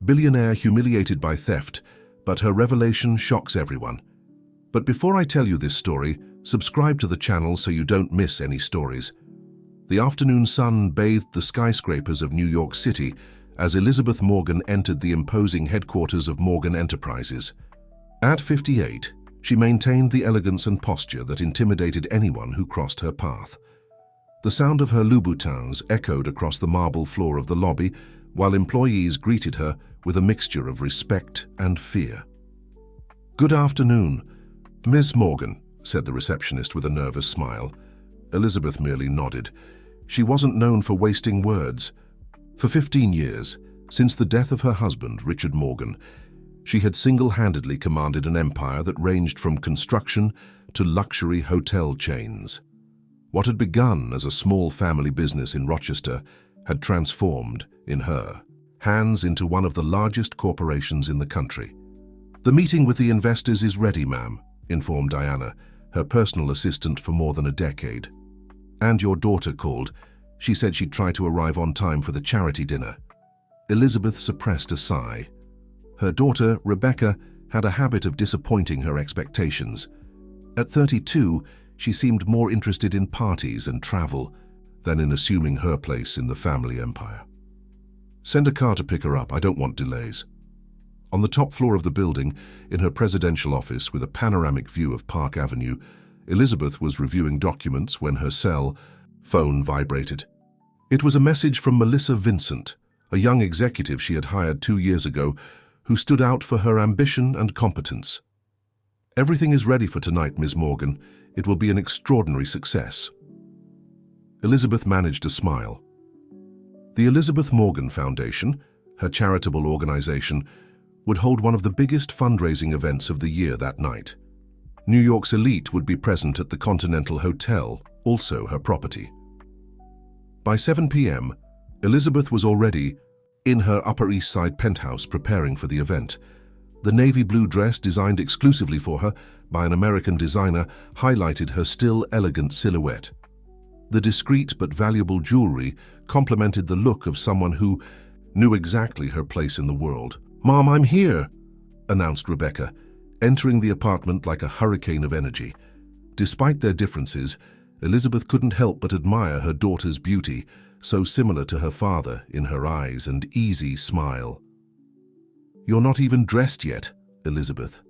Billionaire humiliated by theft, but her revelation shocks everyone. But before I tell you this story, subscribe to the channel so you don't miss any stories. The afternoon sun bathed the skyscrapers of New York City as Elizabeth Morgan entered the imposing headquarters of Morgan Enterprises. At 58, she maintained the elegance and posture that intimidated anyone who crossed her path. The sound of her Louboutins echoed across the marble floor of the lobby, while employees greeted her with a mixture of respect and fear. "Good afternoon, Miss Morgan," said the receptionist with a nervous smile. Elizabeth merely nodded. She wasn't known for wasting words. For 15 years, since the death of her husband, Richard Morgan, she had single-handedly commanded an empire that ranged from construction to luxury hotel chains. What had begun as a small family business in Rochester had transformed, in her hands, into one of the largest corporations in the country. "The meeting with the investors is ready, ma'am," informed Diana, her personal assistant for more than a decade. "And your daughter called. She said she'd try to arrive on time for the charity dinner." Elizabeth suppressed a sigh. Her daughter, Rebecca, had a habit of disappointing her expectations. At 32, she seemed more interested in parties and travel than in assuming her place in the family empire. "Send a car to pick her up. I don't want delays." On the top floor of the building, in her presidential office with a panoramic view of Park Avenue, Elizabeth was reviewing documents when her cell phone vibrated. It was a message from Melissa Vincent, a young executive she had hired 2 years ago, who stood out for her ambition and competence. "Everything is ready for tonight, Ms. Morgan. It will be an extraordinary success." Elizabeth managed a smile. The Elizabeth Morgan Foundation, her charitable organization, would hold one of the biggest fundraising events of the year that night. New York's elite would be present at the Continental Hotel, also her property. By 7 p.m., Elizabeth was already in her Upper East Side penthouse preparing for the event. The navy blue dress designed exclusively for her by an American designer highlighted her still elegant silhouette. The discreet but valuable jewelry complemented the look of someone who knew exactly her place in the world. "Mom, I'm here," announced Rebecca, entering the apartment like a hurricane of energy. Despite their differences, Elizabeth couldn't help but admire her daughter's beauty, so similar to her father in her eyes and easy smile. "You're not even dressed yet," Elizabeth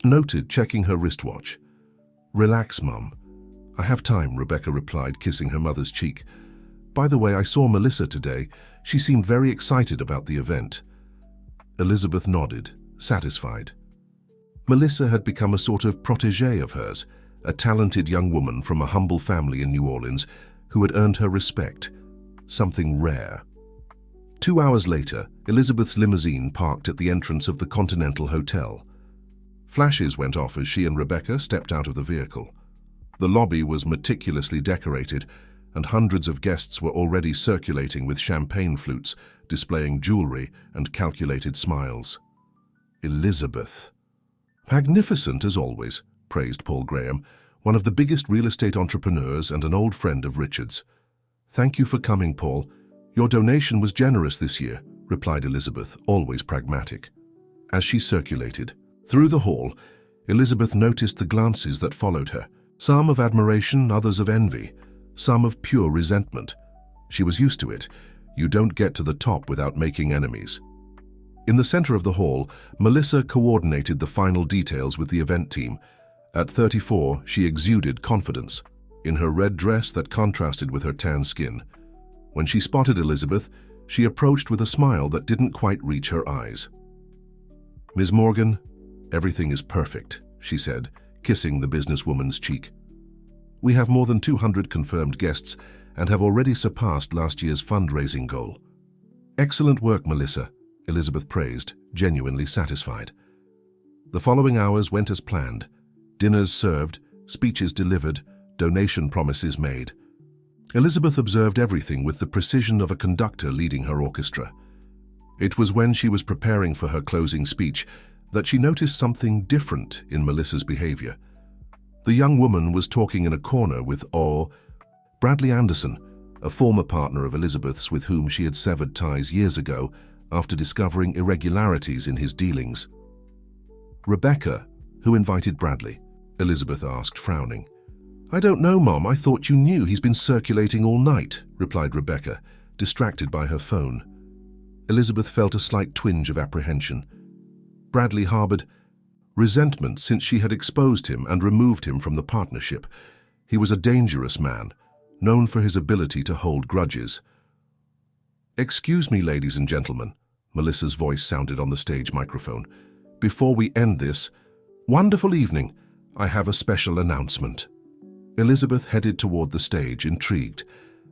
noted, checking her wristwatch. "Relax, Mum. I have time," Rebecca replied, kissing her mother's cheek. "By the way, I saw Melissa today. She seemed very excited about the event." Elizabeth nodded, satisfied. Melissa had become a sort of protégée of hers, a talented young woman from a humble family in New Orleans who had earned her respect, something rare. 2 hours later, Elizabeth's limousine parked at the entrance of the Continental Hotel. Flashes went off as she and Rebecca stepped out of the vehicle. The lobby was meticulously decorated, and hundreds of guests were already circulating with champagne flutes, displaying jewelry and calculated smiles. Elizabeth. "Magnificent as always," praised Paul Graham, one of the biggest real estate entrepreneurs and an old friend of Richard's. "Thank you for coming, Paul. Your donation was generous this year," replied Elizabeth, always pragmatic. As she circulated through the hall, Elizabeth noticed the glances that followed her, some of admiration, others of envy, some of pure resentment. She was used to it. You don't get to the top without making enemies. In the center of the hall, Melissa coordinated the final details with the event team. At 34, she exuded confidence, in her red dress that contrasted with her tan skin. When she spotted Elizabeth, she approached with a smile that didn't quite reach her eyes. "Ms. Morgan, everything is perfect," she said, kissing the businesswoman's cheek. "We have more than 200 confirmed guests and have already surpassed last year's fundraising goal." "Excellent work, Melissa," Elizabeth praised, genuinely satisfied. The following hours went as planned. Dinners served, speeches delivered, donation promises made. Elizabeth observed everything with the precision of a conductor leading her orchestra. It was when she was preparing for her closing speech that she noticed something different in Melissa's behavior. The young woman was talking in a corner with Bradley Anderson, a former partner of Elizabeth's with whom she had severed ties years ago, after discovering irregularities in his dealings. "Rebecca, who invited Bradley?" Elizabeth asked, frowning. "I don't know, Mom. I thought you knew. He's been circulating all night," replied Rebecca, distracted by her phone. Elizabeth felt a slight twinge of apprehension. Bradley harbored resentment since she had exposed him and removed him from the partnership. He was a dangerous man, known for his ability to hold grudges. "Excuse me, ladies and gentlemen," Melissa's voice sounded on the stage microphone. "Before we end this wonderful evening, I have a special announcement." Elizabeth headed toward the stage, intrigued.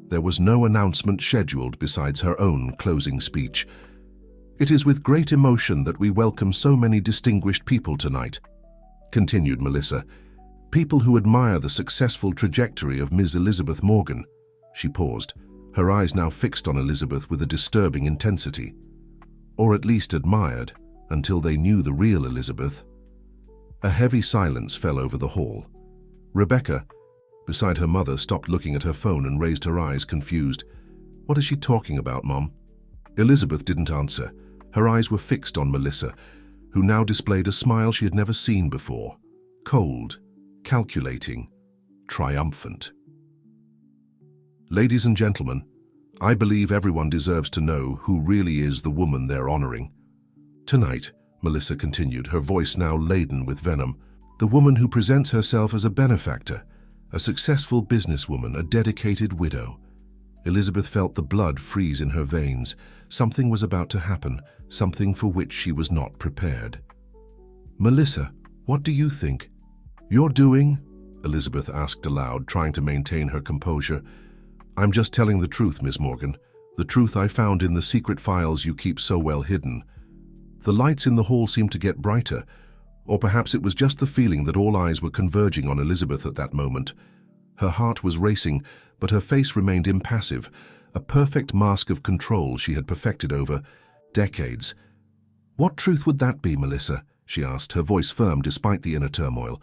There was no announcement scheduled besides her own closing speech. "It is with great emotion that we welcome so many distinguished people tonight," continued Melissa. "People who admire the successful trajectory of Ms. Elizabeth Morgan." She paused, her eyes now fixed on Elizabeth with a disturbing intensity. Or at least admired, until they knew the real Elizabeth. A heavy silence fell over the hall. Rebecca, beside her mother, stopped looking at her phone and raised her eyes, confused. "What is she talking about, Mom?" Elizabeth didn't answer. Her eyes were fixed on Melissa, who now displayed a smile she had never seen before. Cold, calculating, triumphant. "Ladies and gentlemen, I believe everyone deserves to know who really is the woman they're honoring. Tonight," Melissa continued, her voice now laden with venom, "the woman who presents herself as a benefactor, a successful businesswoman, a dedicated widow." Elizabeth felt the blood freeze in her veins. Something was about to happen, something for which she was not prepared. "Melissa, what do you think you're doing?" Elizabeth asked aloud, trying to maintain her composure. "I'm just telling the truth, Miss Morgan. The truth I found in the secret files you keep so well hidden." The lights in the hall seemed to get brighter, or perhaps it was just the feeling that all eyes were converging on Elizabeth at that moment. Her heart was racing, but her face remained impassive, a perfect mask of control she had perfected over decades. "What truth would that be, Melissa?" she asked, her voice firm despite the inner turmoil.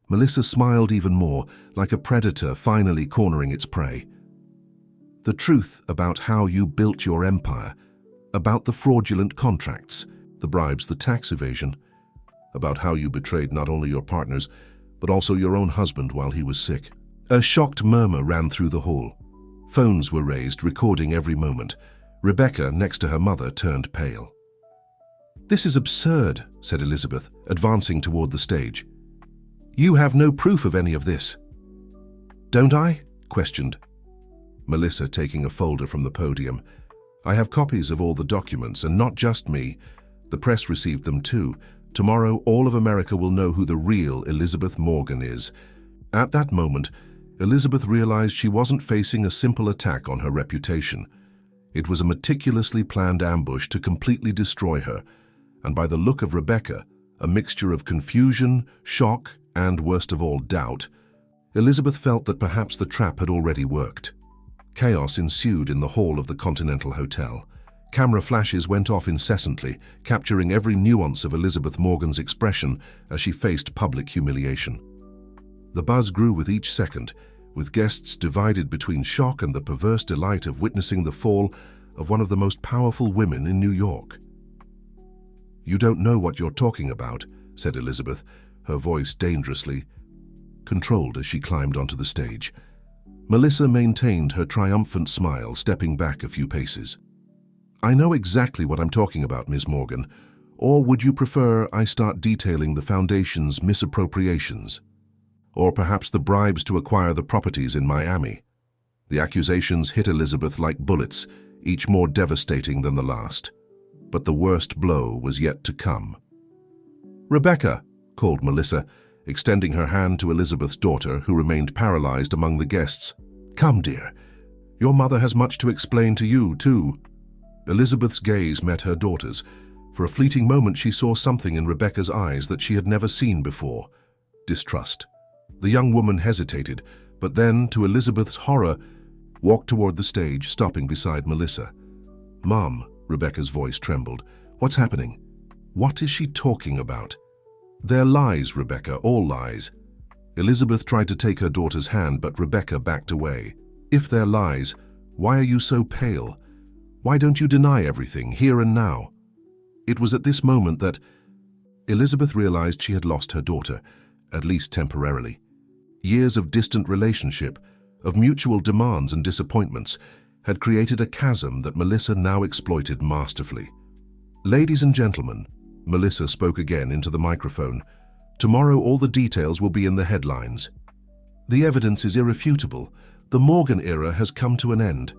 Melissa smiled even more, like a predator finally cornering its prey. "The truth about how you built your empire, about the fraudulent contracts, the bribes, the tax evasion, about how you betrayed not only your partners, but also your own husband while he was sick." A shocked murmur ran through the hall. Phones were raised, recording every moment. Rebecca, next to her mother, turned pale. "This is absurd," said Elizabeth, advancing toward the stage. "You have no proof of any of this." "Don't I?" questioned Melissa, taking a folder from the podium. "I have copies of all the documents, and not just me. The press received them too. Tomorrow, all of America will know who the real Elizabeth Morgan is." At that moment, Elizabeth realized she wasn't facing a simple attack on her reputation. It was a meticulously planned ambush to completely destroy her, and by the look of Rebecca, a mixture of confusion, shock, and, worst of all, doubt, Elizabeth felt that perhaps the trap had already worked. Chaos ensued in the hall of the Continental Hotel. Camera flashes went off incessantly, capturing every nuance of Elizabeth Morgan's expression as she faced public humiliation. The buzz grew with each second, with guests divided between shock and the perverse delight of witnessing the fall of one of the most powerful women in New York. "You don't know what you're talking about," said Elizabeth, her voice dangerously controlled as she climbed onto the stage. Melissa maintained her triumphant smile, stepping back a few paces. "I know exactly what I'm talking about, Ms. Morgan. Or would you prefer I start detailing the Foundation's misappropriations? Or perhaps the bribes to acquire the properties in Miami?" The accusations hit Elizabeth like bullets, each more devastating than the last. But the worst blow was yet to come. "Rebecca," called Melissa, extending her hand to Elizabeth's daughter, who remained paralyzed among the guests. "Come, dear. Your mother has much to explain to you, too." Elizabeth's gaze met her daughter's. For a fleeting moment she saw something in Rebecca's eyes that she had never seen before. Distrust. The young woman hesitated, but then, to Elizabeth's horror, walked toward the stage, stopping beside Melissa. "Mom," Rebecca's voice trembled. "What's happening? What is she talking about?" "They're lies, Rebecca, all lies." Elizabeth tried to take her daughter's hand, but Rebecca backed away. "If they're lies, why are you so pale? Why don't you deny everything, here and now? It was at this moment that Elizabeth realized she had lost her daughter, at least temporarily. Years of distant relationship, of mutual demands and disappointments, had created a chasm that Melissa now exploited masterfully. "Ladies and gentlemen," Melissa spoke again into the microphone, "tomorrow all the details will be in the headlines. The evidence is irrefutable. The Morgan era has come to an end."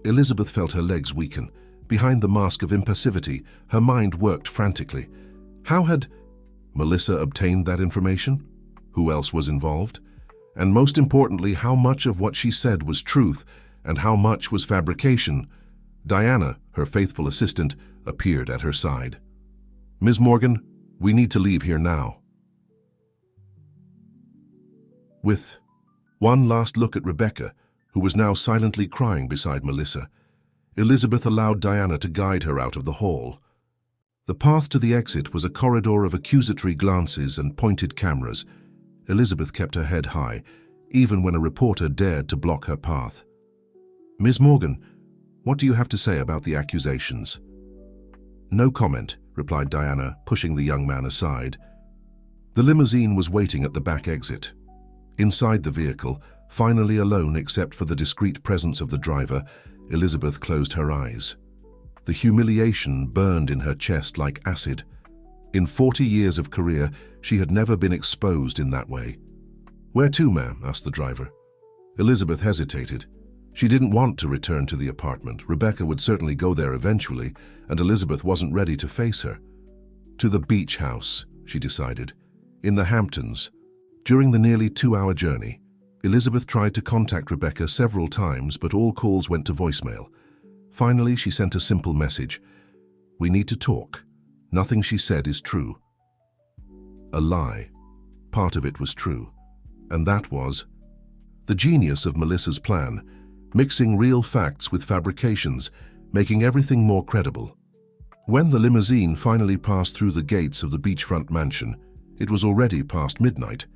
Elizabeth felt her legs weaken. Behind the mask of impassivity, her mind worked frantically. How had Melissa obtained that information? Who else was involved? And most importantly, how much of what she said was truth and how much was fabrication? Diana, her faithful assistant, appeared at her side. "Ms. Morgan, we need to leave here now." With one last look at Rebecca, who was now silently crying beside Melissa, Elizabeth allowed Diana to guide her out of the hall. The path to the exit was a corridor of accusatory glances and pointed cameras. Elizabeth kept her head high, even when a reporter dared to block her path. "Ms. Morgan, what do you have to say about the accusations?" "No comment," replied Diana, pushing the young man aside. The limousine was waiting at the back exit. Inside the vehicle, finally alone except for the discreet presence of the driver, Elizabeth closed her eyes. The humiliation burned in her chest like acid. In 40 years of career, she had never been exposed in that way. "Where to, ma'am?" asked the driver. Elizabeth hesitated. She didn't want to return to the apartment. Rebecca would certainly go there eventually, and Elizabeth wasn't ready to face her. "To the beach house," she decided, "in the Hamptons." During the nearly 2-hour journey, Elizabeth tried to contact Rebecca several times, but all calls went to voicemail. Finally, she sent a simple message. "We need to talk. Nothing she said is true." A lie. Part of it was true. And that was the genius of Melissa's plan, mixing real facts with fabrications, making everything more credible. When the limousine finally passed through the gates of the beachfront mansion, it was already past midnight.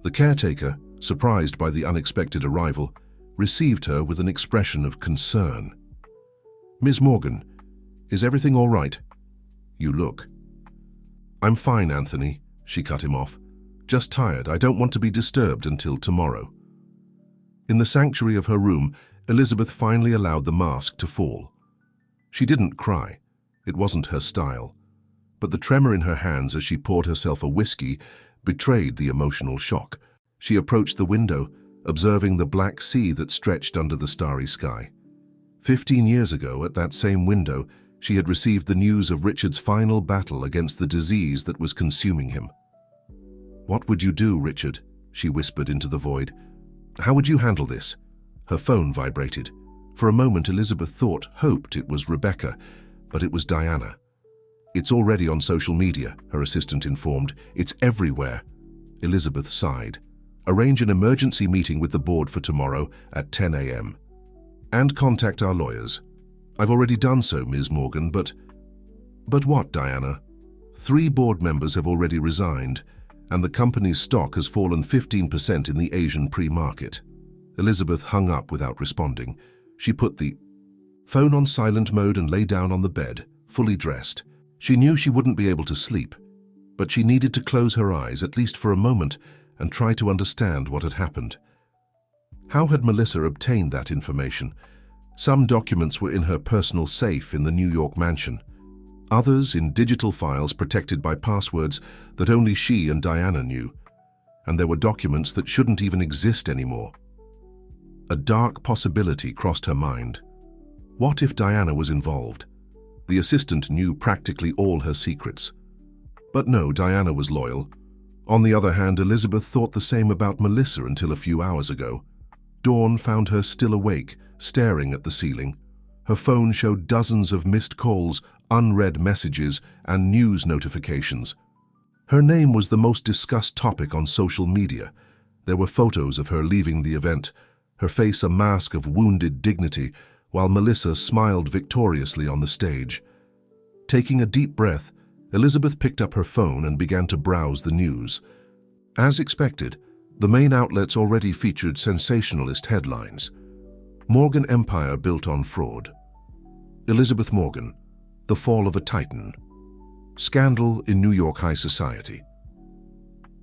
The caretaker, surprised by the unexpected arrival, received her with an expression of concern. "Ms. Morgan, is everything all right? You look." "I'm fine, Anthony," she cut him off. "Just tired. I don't want to be disturbed until tomorrow." In the sanctuary of her room, Elizabeth finally allowed the mask to fall. She didn't cry. It wasn't her style. But the tremor in her hands as she poured herself a whiskey betrayed the emotional shock. She approached the window, observing the black sea that stretched under the starry sky. 15 years ago, at that same window, she had received the news of Richard's final battle against the disease that was consuming him. "What would you do, Richard?" she whispered into the void. "How would you handle this?" Her phone vibrated. For a moment, Elizabeth hoped it was Rebecca, but it was Diana. "It's already on social media," her assistant informed. "It's everywhere." Elizabeth sighed. "Arrange an emergency meeting with the board for tomorrow at 10 a.m. And contact our lawyers." "I've already done so, Ms. Morgan, but..." "But what, Diana?" 3 board members have already resigned, and the company's stock has fallen 15% in the Asian pre-market. Elizabeth hung up without responding. She put the phone on silent mode and lay down on the bed, fully dressed. She knew she wouldn't be able to sleep, but she needed to close her eyes, at least for a moment, and try to understand what had happened. How had Melissa obtained that information? Some documents were in her personal safe in the New York mansion. Others in digital files protected by passwords that only she and Diana knew. And there were documents that shouldn't even exist anymore. A dark possibility crossed her mind. What if Diana was involved? The assistant knew practically all her secrets. But no, Diana was loyal. On the other hand, Elizabeth thought the same about Melissa until a few hours ago. Dawn found her still awake, staring at the ceiling. Her phone showed dozens of missed calls, unread messages, and news notifications. Her name was the most discussed topic on social media. There were photos of her leaving the event, her face a mask of wounded dignity, while Melissa smiled victoriously on the stage. Taking a deep breath, Elizabeth picked up her phone and began to browse the news. As expected, the main outlets already featured sensationalist headlines. Morgan Empire built on fraud. Elizabeth Morgan, The Fall of a Titan. Scandal in New York high society.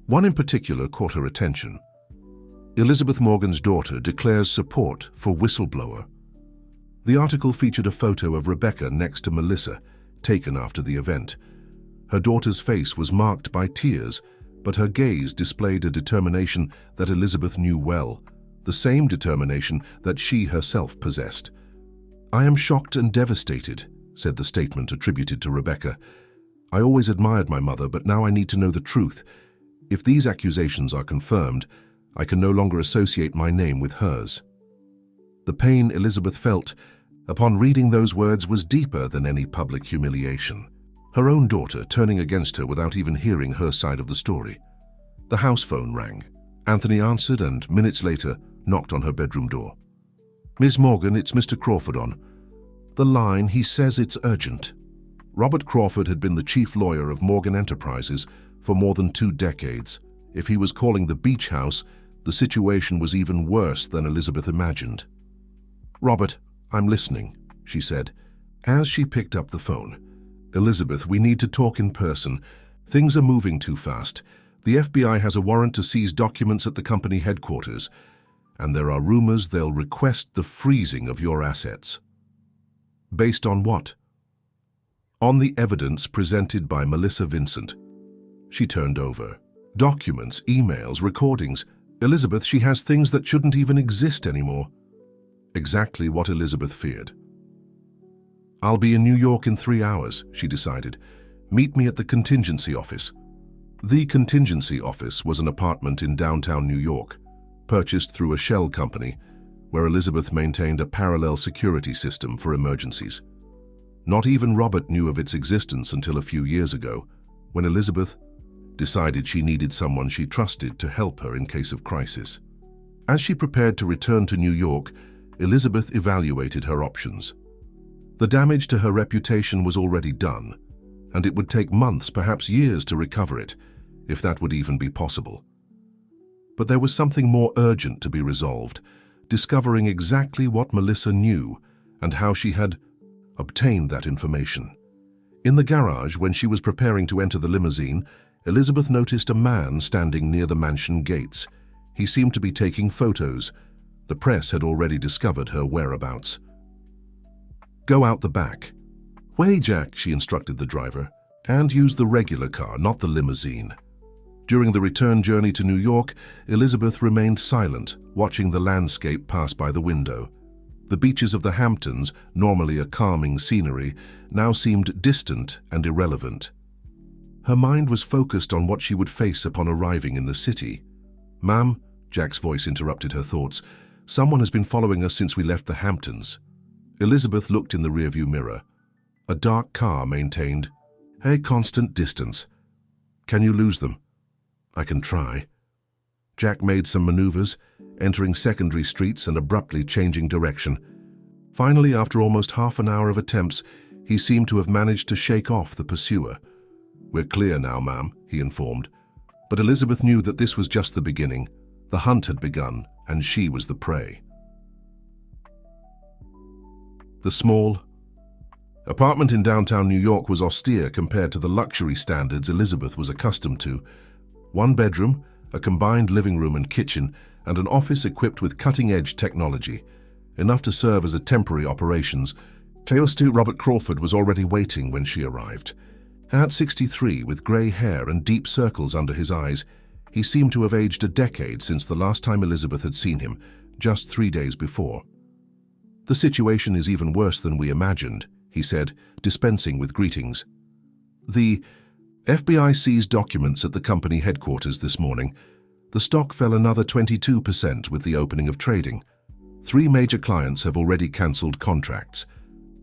One in particular caught her attention. Elizabeth Morgan's daughter declares support for whistleblower. The article featured a photo of Rebecca next to Melissa, taken after the event. Her daughter's face was marked by tears, but her gaze displayed a determination that Elizabeth knew well, the same determination that she herself possessed. "I am shocked and devastated," said the statement attributed to Rebecca. "I always admired my mother, but now I need to know the truth. If these accusations are confirmed, I can no longer associate my name with hers." The pain Elizabeth felt upon reading those words was deeper than any public humiliation. Her own daughter turning against her without even hearing her side of the story. The house phone rang. Anthony answered and, minutes later, knocked on her bedroom door. "Ms. Morgan, it's Mr. Crawford on the line. He says it's urgent." Robert Crawford had been the chief lawyer of Morgan Enterprises for more than 2 decades. If he was calling the beach house, the situation was even worse than Elizabeth imagined. "Robert, I'm listening," she said. As she picked up the phone, "Elizabeth, we need to talk in person. Things are moving too fast. The FBI has a warrant to seize documents at the company headquarters, and there are rumors they'll request the freezing of your assets." "Based on what?" "On the evidence presented by Melissa Vincent." She turned over. "Documents, emails, recordings. Elizabeth, she has things that shouldn't even exist anymore." Exactly what Elizabeth feared. "I'll be in New York in 3 hours," she decided. "Meet me at the contingency office." The contingency office was an apartment in downtown New York, purchased through a shell company, where Elizabeth maintained a parallel security system for emergencies. Not even Robert knew of its existence until a few years ago, when Elizabeth decided she needed someone she trusted to help her in case of crisis. As she prepared to return to New York, Elizabeth evaluated her options. The damage to her reputation was already done, and it would take months, perhaps years, to recover it, if that would even be possible. But there was something more urgent to be resolved, discovering exactly what Melissa knew and how she had obtained that information. In the garage, when she was preparing to enter the limousine, Elizabeth noticed a man standing near the mansion gates. He seemed to be taking photos. The press had already discovered her whereabouts. "Go out the back." "Way, Jack," she instructed the driver, "and use the regular car, not the limousine." During the return journey to New York, Elizabeth remained silent, watching the landscape pass by the window. The beaches of the Hamptons, normally a calming scenery, now seemed distant and irrelevant. Her mind was focused on what she would face upon arriving in the city. "Ma'am," Jack's voice interrupted her thoughts, "someone has been following us since we left the Hamptons." Elizabeth looked in the rearview mirror. A dark car maintained a constant distance. "Can you lose them?" "I can try." Jack made some maneuvers, entering secondary streets and abruptly changing direction. Finally, after almost half an hour of attempts, he seemed to have managed to shake off the pursuer. "We're clear now, ma'am," he informed. But Elizabeth knew that this was just the beginning. The hunt had begun, and she was the prey. The small apartment in downtown New York was austere compared to the luxury standards Elizabeth was accustomed to. 1 bedroom, a combined living room and kitchen, and an office equipped with cutting-edge technology, enough to serve as a temporary operations. Teostu Robert Crawford was already waiting when she arrived. At 63, with grey hair and deep circles under his eyes, he seemed to have aged a decade since the last time Elizabeth had seen him, just 3 days before. "The situation is even worse than we imagined," he said, dispensing with greetings. "The FBI seized documents at the company headquarters this morning. The stock fell another 22% with the opening of trading. 3 major clients have already cancelled contracts."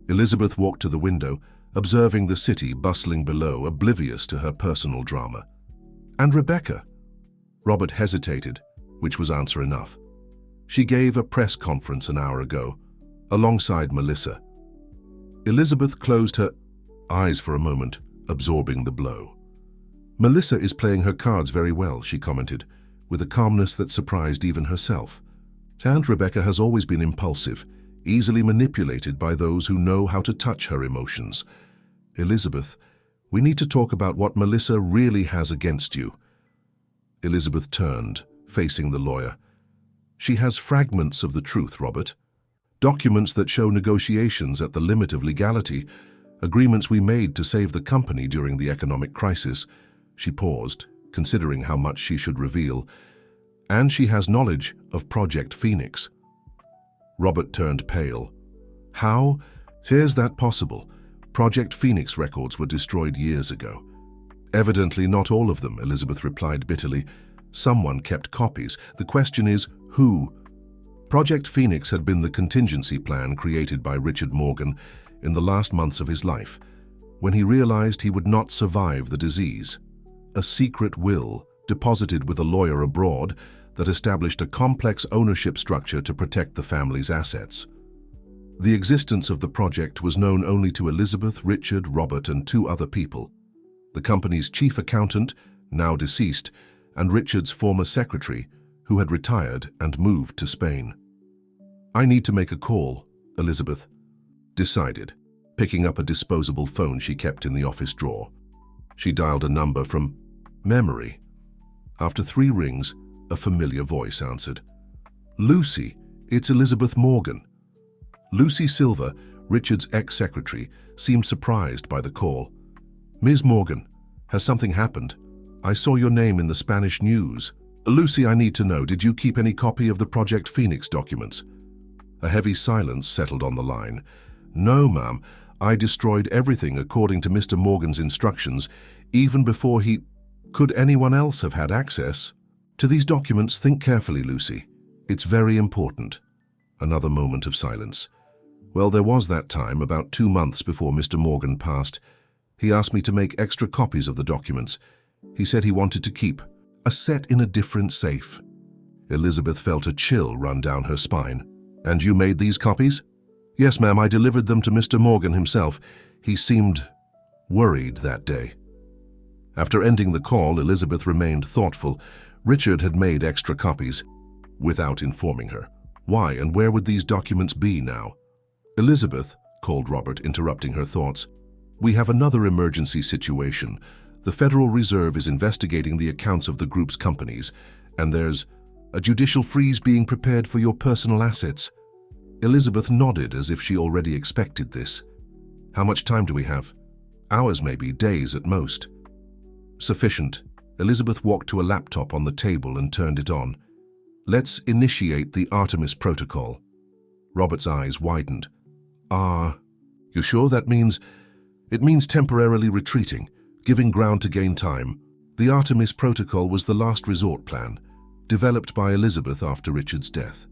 Elizabeth walked to the window, observing the city bustling below, oblivious to her personal drama. "And Rebecca?" Robert hesitated, which was answer enough. "She gave a press conference an hour ago, alongside Melissa." Elizabeth closed her eyes for a moment, absorbing the blow. "Melissa is playing her cards very well," she commented, with a calmness that surprised even herself. "And Rebecca has always been impulsive, easily manipulated by those who know how to touch her emotions. Elizabeth, we need to talk about what Melissa really has against you. Elizabeth turned, facing the lawyer. She has fragments of the truth, Robert. Documents that show negotiations at the limit of legality, agreements we made to save the company during the economic crisis. She paused, considering how much she should reveal. And she has knowledge of Project Phoenix. Robert turned pale. How? Is that possible? Project Phoenix records were destroyed years ago. Evidently not all of them, Elizabeth replied bitterly. Someone kept copies. The question is, who? Project Phoenix had been the contingency plan created by Richard Morgan in the last months of his life, when he realized he would not survive the disease. A secret will, deposited with a lawyer abroad, that established a complex ownership structure to protect the family's assets. The existence of the project was known only to Elizabeth, Richard, Robert, and 2 other people. The company's chief accountant, now deceased, and Richard's former secretary, who had retired and moved to Spain. I need to make a call, Elizabeth decided, picking up a disposable phone she kept in the office drawer. She dialed a number from memory. After 3 rings, a familiar voice answered. Lucy, it's Elizabeth Morgan. Lucy Silver, Richard's ex-secretary, seemed surprised by the call. Ms. Morgan, has something happened? I saw your name in the Spanish news. Lucy, I need to know, did you keep any copy of the Project Phoenix documents? A heavy silence settled on the line. No, ma'am. I destroyed everything according to Mr. Morgan's instructions, even before he... Could anyone else have had access? To these documents, think carefully, Lucy. It's very important. Another moment of silence. Well, there was that time, about 2 months before Mr. Morgan passed. He asked me to make extra copies of the documents. He said he wanted to keep a set in a different safe. Elizabeth felt a chill run down her spine. And you made these copies? Yes, ma'am, I delivered them to Mr. Morgan himself. He seemed worried that day. After ending the call, Elizabeth remained thoughtful. Richard had made extra copies, without informing her. Why and where would these documents be now? Elizabeth, called Robert, interrupting her thoughts. We have another emergency situation. The Federal Reserve is investigating the accounts of the group's companies, and there's a judicial freeze being prepared for your personal assets. Elizabeth nodded as if she already expected this. How much time do we have? Hours maybe, days at most. Sufficient. Elizabeth walked to a laptop on the table and turned it on. Let's initiate the Artemis Protocol. Robert's eyes widened. You sure that means... It means temporarily retreating, giving ground to gain time. The Artemis Protocol was the last resort plan, developed by Elizabeth after Richard's death.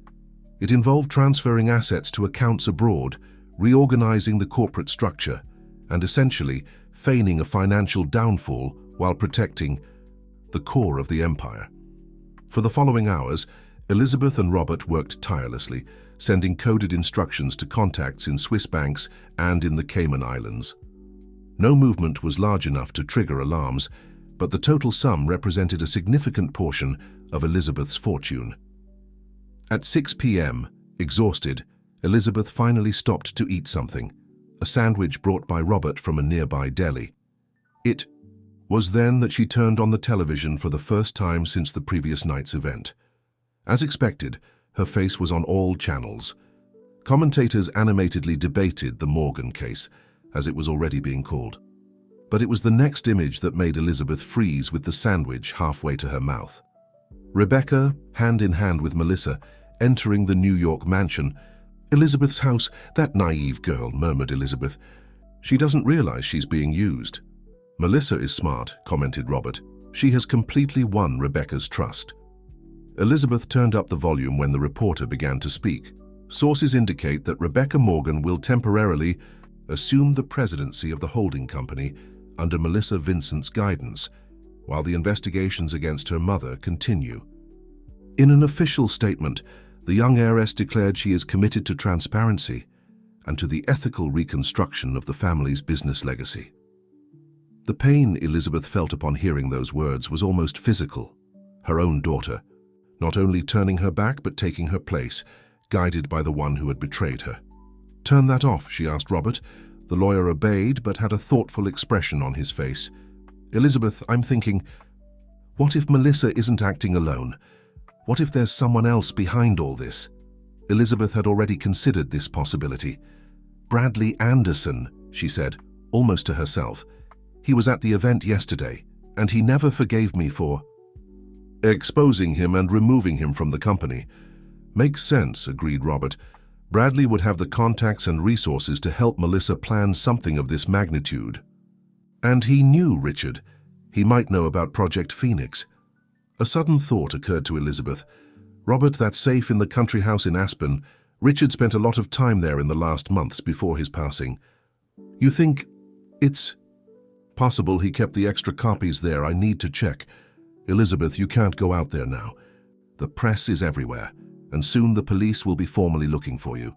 It involved transferring assets to accounts abroad, reorganizing the corporate structure, and essentially feigning a financial downfall while protecting the core of the empire. For the following hours, Elizabeth and Robert worked tirelessly, sending coded instructions to contacts in Swiss banks and in the Cayman Islands. No movement was large enough to trigger alarms, but the total sum represented a significant portion of Elizabeth's fortune. At 6 p.m., exhausted, Elizabeth finally stopped to eat something, a sandwich brought by Robert from a nearby deli. It was then that she turned on the television for the first time since the previous night's event. As expected, her face was on all channels. Commentators animatedly debated the Morgan case, as it was already being called. But it was the next image that made Elizabeth freeze with the sandwich halfway to her mouth. Rebecca, hand in hand with Melissa, entering the New York mansion. Elizabeth's house, that naive girl, murmured Elizabeth. She doesn't realize she's being used. Melissa is smart, commented Robert. She has completely won Rebecca's trust. Elizabeth turned up the volume when the reporter began to speak. Sources indicate that Rebecca Morgan will temporarily assume the presidency of the holding company under Melissa Vincent's guidance, while the investigations against her mother continue. In an official statement, the young heiress declared she is committed to transparency and to the ethical reconstruction of the family's business legacy. The pain Elizabeth felt upon hearing those words was almost physical. Her own daughter, not only turning her back but taking her place, guided by the one who had betrayed her. "Turn that off," she asked Robert. The lawyer obeyed, but had a thoughtful expression on his face. "Elizabeth, I'm thinking, what if Melissa isn't acting alone? What if there's someone else behind all this?" Elizabeth had already considered this possibility. "Bradley Anderson," she said, almost to herself. "He was at the event yesterday, and he never forgave me for exposing him and removing him from the company." "Makes sense," agreed Robert. "Bradley would have the contacts and resources to help Melissa plan something of this magnitude. And he knew Richard. He might know about Project Phoenix." A sudden thought occurred to Elizabeth. "Robert, that safe in the country house in Aspen, Richard spent a lot of time there in the last months before his passing. You think it's possible he kept the extra copies there? I need to check. Elizabeth, you can't go out there now. The press is everywhere, and soon the police will be formally looking for you.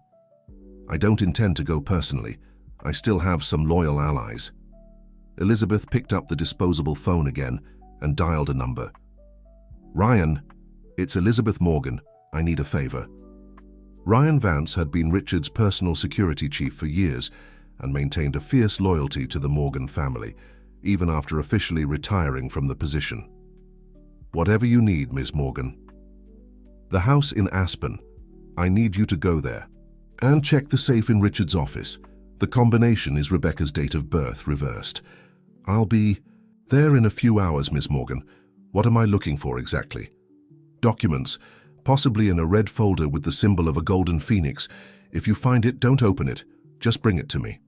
I don't intend to go personally. I still have some loyal allies." Elizabeth picked up the disposable phone again and dialed a number. "Ryan, it's Elizabeth Morgan. I need a favor." Ryan Vance had been Richard's personal security chief for years and maintained a fierce loyalty to the Morgan family, even after officially retiring from the position. "Whatever you need, Miss Morgan." "The house in Aspen. I need you to go there. And check the safe in Richard's office. The combination is Rebecca's date of birth reversed. I'll be there in a few hours, Miss Morgan. What am I looking for exactly?" "Documents, possibly in a red folder with the symbol of a golden phoenix. If you find it, don't open it. Just bring it to me."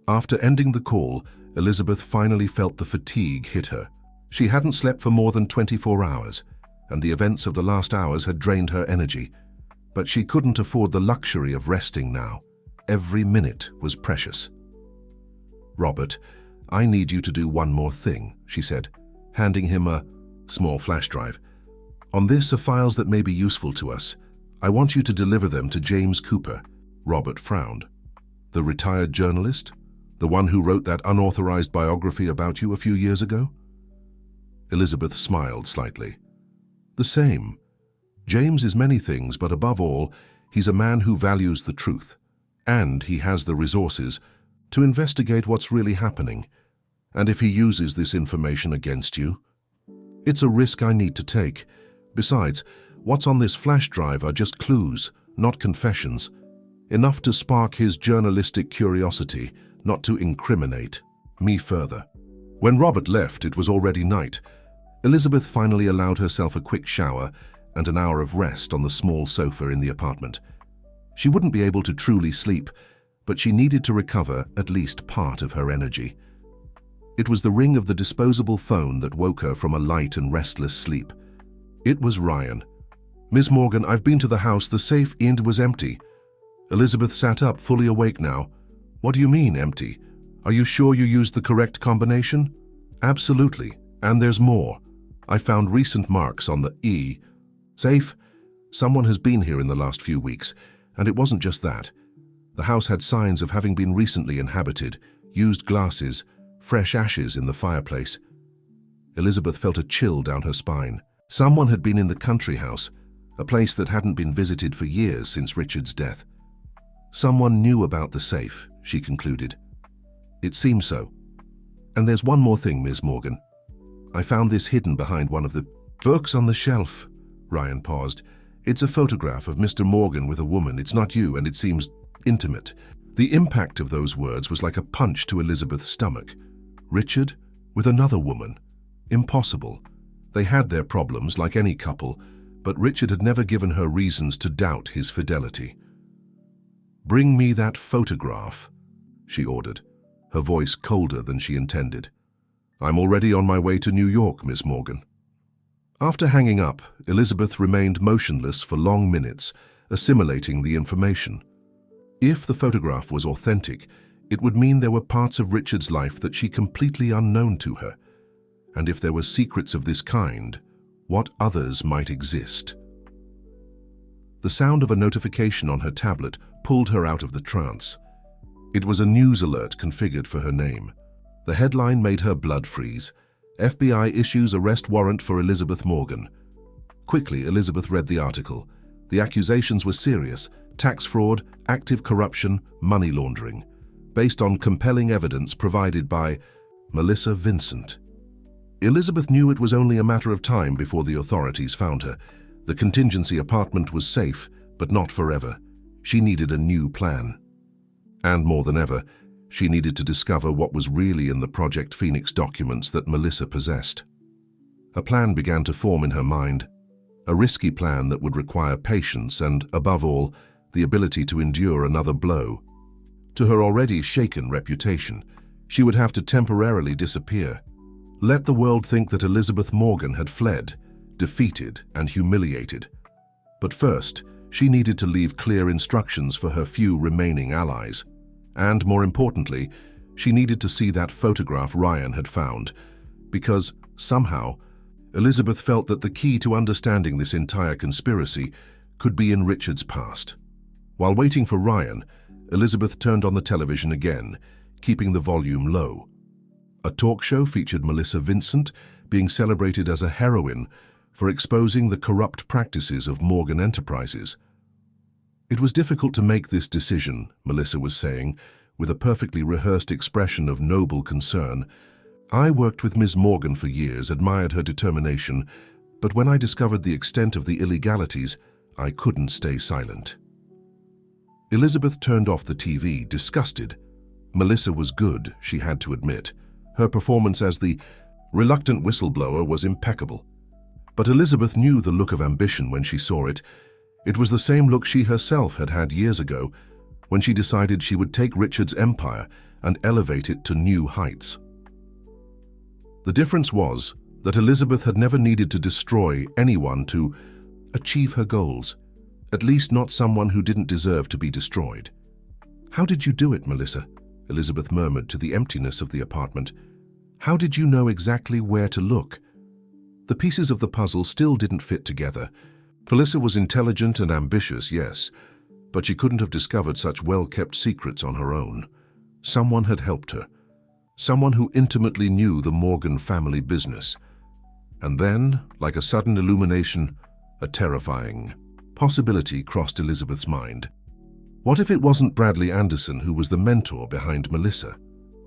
After ending the call, Elizabeth finally felt the fatigue hit her. She hadn't slept for more than 24 hours, and the events of the last hours had drained her energy. But she couldn't afford the luxury of resting now. Every minute was precious. "Robert, I need you to do one more thing," she said, handing him a small flash drive. "On this are files that may be useful to us. I want you to deliver them to James Cooper." Robert frowned. "The retired journalist? The one who wrote that unauthorized biography about you a few years ago?" Elizabeth smiled slightly. "The same. James is many things, but above all, he's a man who values the truth. And he has the resources to investigate what's really happening. And if he uses this information against you, it's a risk I need to take. Besides, what's on this flash drive are just clues, not confessions. Enough to spark his journalistic curiosity, not to incriminate me further." When Robert left, it was already night. Elizabeth finally allowed herself a quick shower and an hour of rest on the small sofa in the apartment. She wouldn't be able to truly sleep, but she needed to recover at least part of her energy. It was the ring of the disposable phone that woke her from a light and restless sleep. It was Ryan. "Miss Morgan, I've been to the house. The safe was empty." Elizabeth sat up, fully awake now. "What do you mean, empty? Are you sure you used the correct combination?" "Absolutely, and there's more. I found recent marks on the safe. Someone has been here in the last few weeks, and it wasn't just that. The house had signs of having been recently inhabited, used glasses, fresh ashes in the fireplace." Elizabeth felt a chill down her spine. Someone had been in the country house, a place that hadn't been visited for years since Richard's death. Someone knew about the safe, she concluded. "It seems so. And there's one more thing, Ms. Morgan. I found this hidden behind one of the books on the shelf." Ryan paused. "It's a photograph of Mr. Morgan with a woman. It's not you, and it seems intimate." The impact of those words was like a punch to Elizabeth's stomach. Richard with another woman? Impossible. They had their problems, like any couple, but Richard had never given her reasons to doubt his fidelity. "Bring me that photograph," she ordered, her voice colder than she intended. "I'm already on my way to New York, Miss Morgan." After hanging up, Elizabeth remained motionless for long minutes, assimilating the information. If the photograph was authentic, it would mean there were parts of Richard's life that she completely unknown to her. And if there were secrets of this kind, what others might exist? The sound of a notification on her tablet pulled her out of the trance. It was a news alert configured for her name. The headline made her blood freeze. "FBI issues arrest warrant for Elizabeth Morgan." Quickly, Elizabeth read the article. The accusations were serious: tax fraud, active corruption, money laundering, based on compelling evidence provided by Melissa Vincent. Elizabeth knew it was only a matter of time before the authorities found her. The contingency apartment was safe, but not forever. She needed a new plan. And more than ever, she needed to discover what was really in the Project Phoenix documents that Melissa possessed. A plan began to form in her mind, a risky plan that would require patience and, above all, the ability to endure another blow. To her already shaken reputation, she would have to temporarily disappear. Let the world think that Elizabeth Morgan had fled, defeated and humiliated. But first, she needed to leave clear instructions for her few remaining allies. And more importantly, she needed to see that photograph Ryan had found, because, somehow, Elizabeth felt that the key to understanding this entire conspiracy could be in Richard's past. While waiting for Ryan, Elizabeth turned on the television again, keeping the volume low. A talk show featured Melissa Vincent being celebrated as a heroine for exposing the corrupt practices of Morgan Enterprises. It was difficult to make this decision, Melissa was saying, with a perfectly rehearsed expression of noble concern. I worked with Ms. Morgan for years, admired her determination, but when I discovered the extent of the illegalities, I couldn't stay silent. Elizabeth turned off the TV, disgusted. Melissa was good, she had to admit. Her performance as the reluctant whistleblower was impeccable. But Elizabeth knew the look of ambition when she saw it. It was the same look she herself had had years ago, when she decided she would take Richard's empire and elevate it to new heights. The difference was that Elizabeth had never needed to destroy anyone to achieve her goals, at least not someone who didn't deserve to be destroyed. "How did you do it, Melissa?" Elizabeth murmured to the emptiness of the apartment. "How did you know exactly where to look?" The pieces of the puzzle still didn't fit together. Melissa was intelligent and ambitious, yes, but she couldn't have discovered such well-kept secrets on her own. Someone had helped her. Someone who intimately knew the Morgan family business. And then, like a sudden illumination, a terrifying possibility crossed Elizabeth's mind. What if it wasn't Bradley Anderson who was the mentor behind Melissa?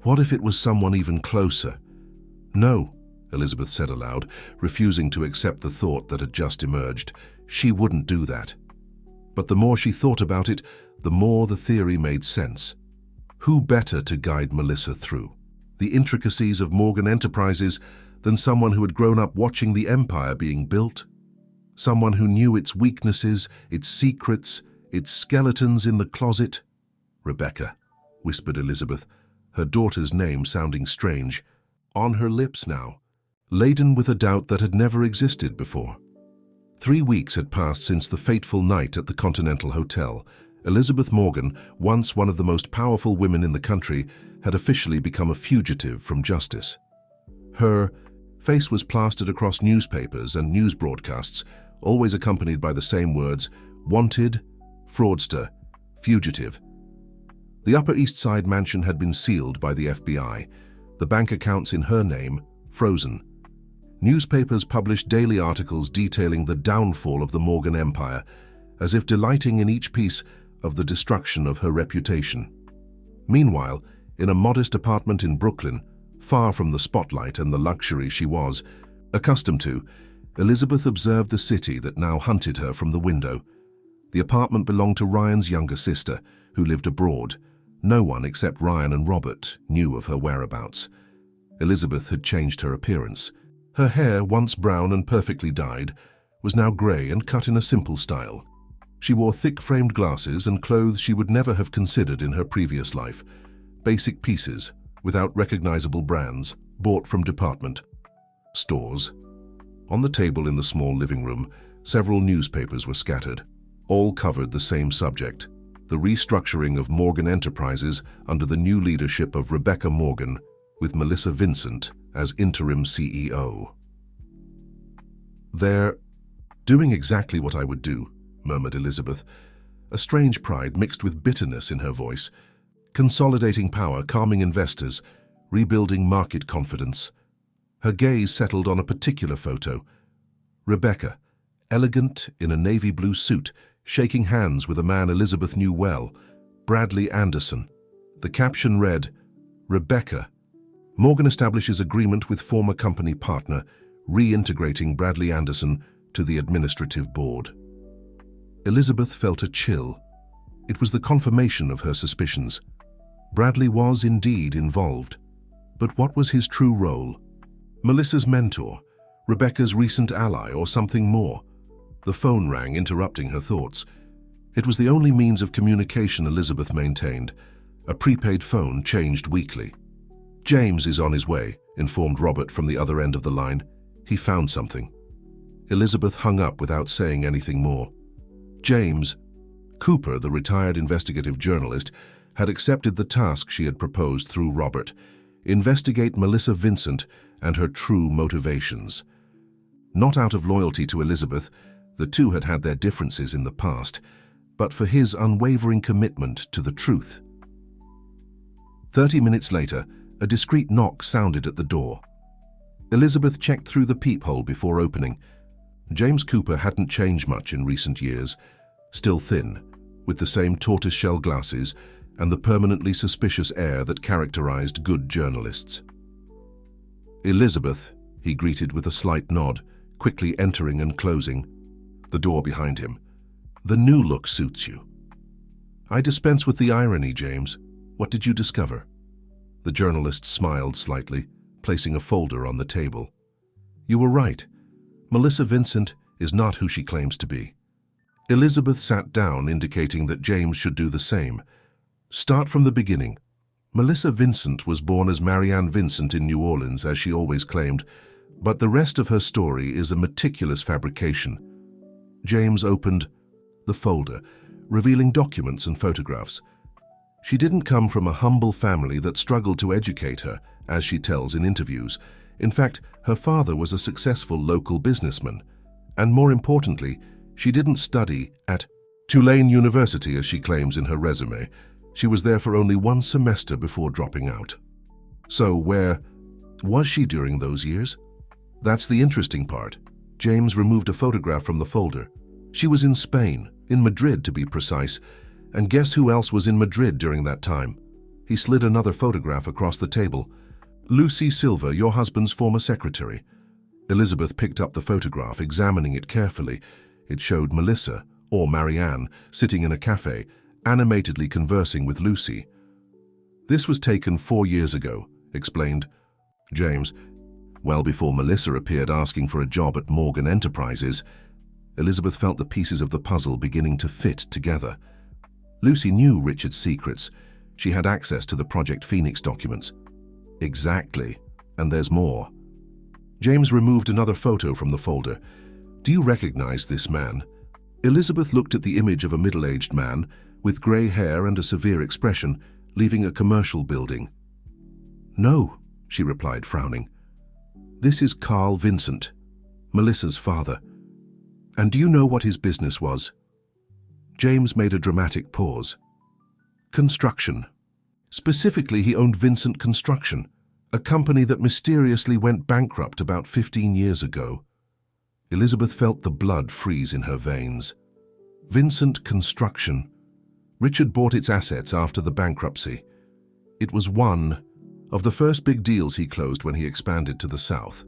What if it was someone even closer? No, Elizabeth said aloud, refusing to accept the thought that had just emerged. She wouldn't do that. But the more she thought about it, the more the theory made sense. Who better to guide Melissa through the intricacies of Morgan Enterprises than someone who had grown up watching the empire being built? Someone who knew its weaknesses, its secrets, its skeletons in the closet? "Rebecca," whispered Elizabeth, her daughter's name sounding strange, on her lips now, laden with a doubt that had never existed before. 3 weeks had passed since the fateful night at the Continental Hotel. Elizabeth Morgan, once one of the most powerful women in the country, had officially become a fugitive from justice. Her face was plastered across newspapers and news broadcasts, always accompanied by the same words: wanted, fraudster, fugitive. The Upper East Side mansion had been sealed by the FBI, the bank accounts in her name frozen. Newspapers published daily articles detailing the downfall of the Morgan Empire, as if delighting in each piece of the destruction of her reputation. Meanwhile, in a modest apartment in Brooklyn, far from the spotlight and the luxury she was accustomed to, Elizabeth observed the city that now hunted her from the window. The apartment belonged to Ryan's younger sister, who lived abroad. No one except Ryan and Robert knew of her whereabouts. Elizabeth had changed her appearance. Her hair, once brown and perfectly dyed, was now grey and cut in a simple style. She wore thick-framed glasses and clothes she would never have considered in her previous life. Basic pieces, without recognizable brands, bought from department stores. On the table in the small living room, several newspapers were scattered. All covered the same subject: the restructuring of Morgan Enterprises under the new leadership of Rebecca Morgan, with Melissa Vincent as interim CEO. "They're doing exactly what I would do," murmured Elizabeth, a strange pride mixed with bitterness in her voice. "Consolidating power, calming investors, rebuilding market confidence." Her gaze settled on a particular photo. Rebecca, elegant in a navy blue suit, shaking hands with a man Elizabeth knew well, Bradley Anderson. The caption read, "Rebecca. Morgan establishes agreement with former company partner, reintegrating Bradley Anderson to the administrative board." Elizabeth felt a chill. It was the confirmation of her suspicions. Bradley was indeed involved. But what was his true role? Melissa's mentor, Rebecca's recent ally, or something more? The phone rang, interrupting her thoughts. It was the only means of communication Elizabeth maintained. A prepaid phone changed weekly. "James is on his way," informed Robert from the other end of the line. "He found something." Elizabeth hung up without saying anything more. James Cooper, the retired investigative journalist, had accepted the task she had proposed through Robert: investigate Melissa Vincent and her true motivations. Not out of loyalty to Elizabeth, the two had had their differences in the past, but for his unwavering commitment to the truth. 30 minutes later, a discreet knock sounded at the door. Elizabeth checked through the peephole before opening. James Cooper hadn't changed much in recent years, still thin, with the same tortoiseshell glasses and the permanently suspicious air that characterized good journalists. "Elizabeth," he greeted with a slight nod, quickly entering and closing the door behind him. "The new look suits you." "I dispense with the irony, James. What did you discover?" The journalist smiled slightly, placing a folder on the table. "You were right. Melissa Vincent is not who she claims to be." Elizabeth sat down, indicating that James should do the same. "Start from the beginning. Melissa Vincent was born as Marianne Vincent in New Orleans, as she always claimed, but the rest of her story is a meticulous fabrication." James opened the folder, revealing documents and photographs. She didn't come from a humble family that struggled to educate her, as she tells in interviews. In fact, her father was a successful local businessman. And more importantly, she didn't study at Tulane University, as she claims in her resume. She was there for only one semester before dropping out. So where was she during those years? That's the interesting part. James removed a photograph from the folder. She was in Spain, in Madrid to be precise. And guess who else was in Madrid during that time? He slid another photograph across the table. "Lucy Silva, your husband's former secretary." Elizabeth picked up the photograph, examining it carefully. It showed Melissa, or Marianne, sitting in a cafe, animatedly conversing with Lucy. "This was taken 4 years ago," explained James, well before Melissa appeared asking for a job at Morgan Enterprises. Elizabeth felt the pieces of the puzzle beginning to fit together. Lucy knew Richard's secrets. She had access to the Project Phoenix documents. Exactly, and there's more. James removed another photo from the folder. "Do you recognize this man?" Elizabeth looked at the image of a middle-aged man with grey hair and a severe expression, leaving a commercial building. "No," she replied, frowning. "This is Carl Vincent, Melissa's father. And do you know what his business was?" James made a dramatic pause. "Construction. Specifically, he owned Vincent Construction, a company that mysteriously went bankrupt about 15 years ago." Elizabeth felt the blood freeze in her veins. Vincent Construction. Richard bought its assets after the bankruptcy. It was one of the first big deals he closed when he expanded to the south.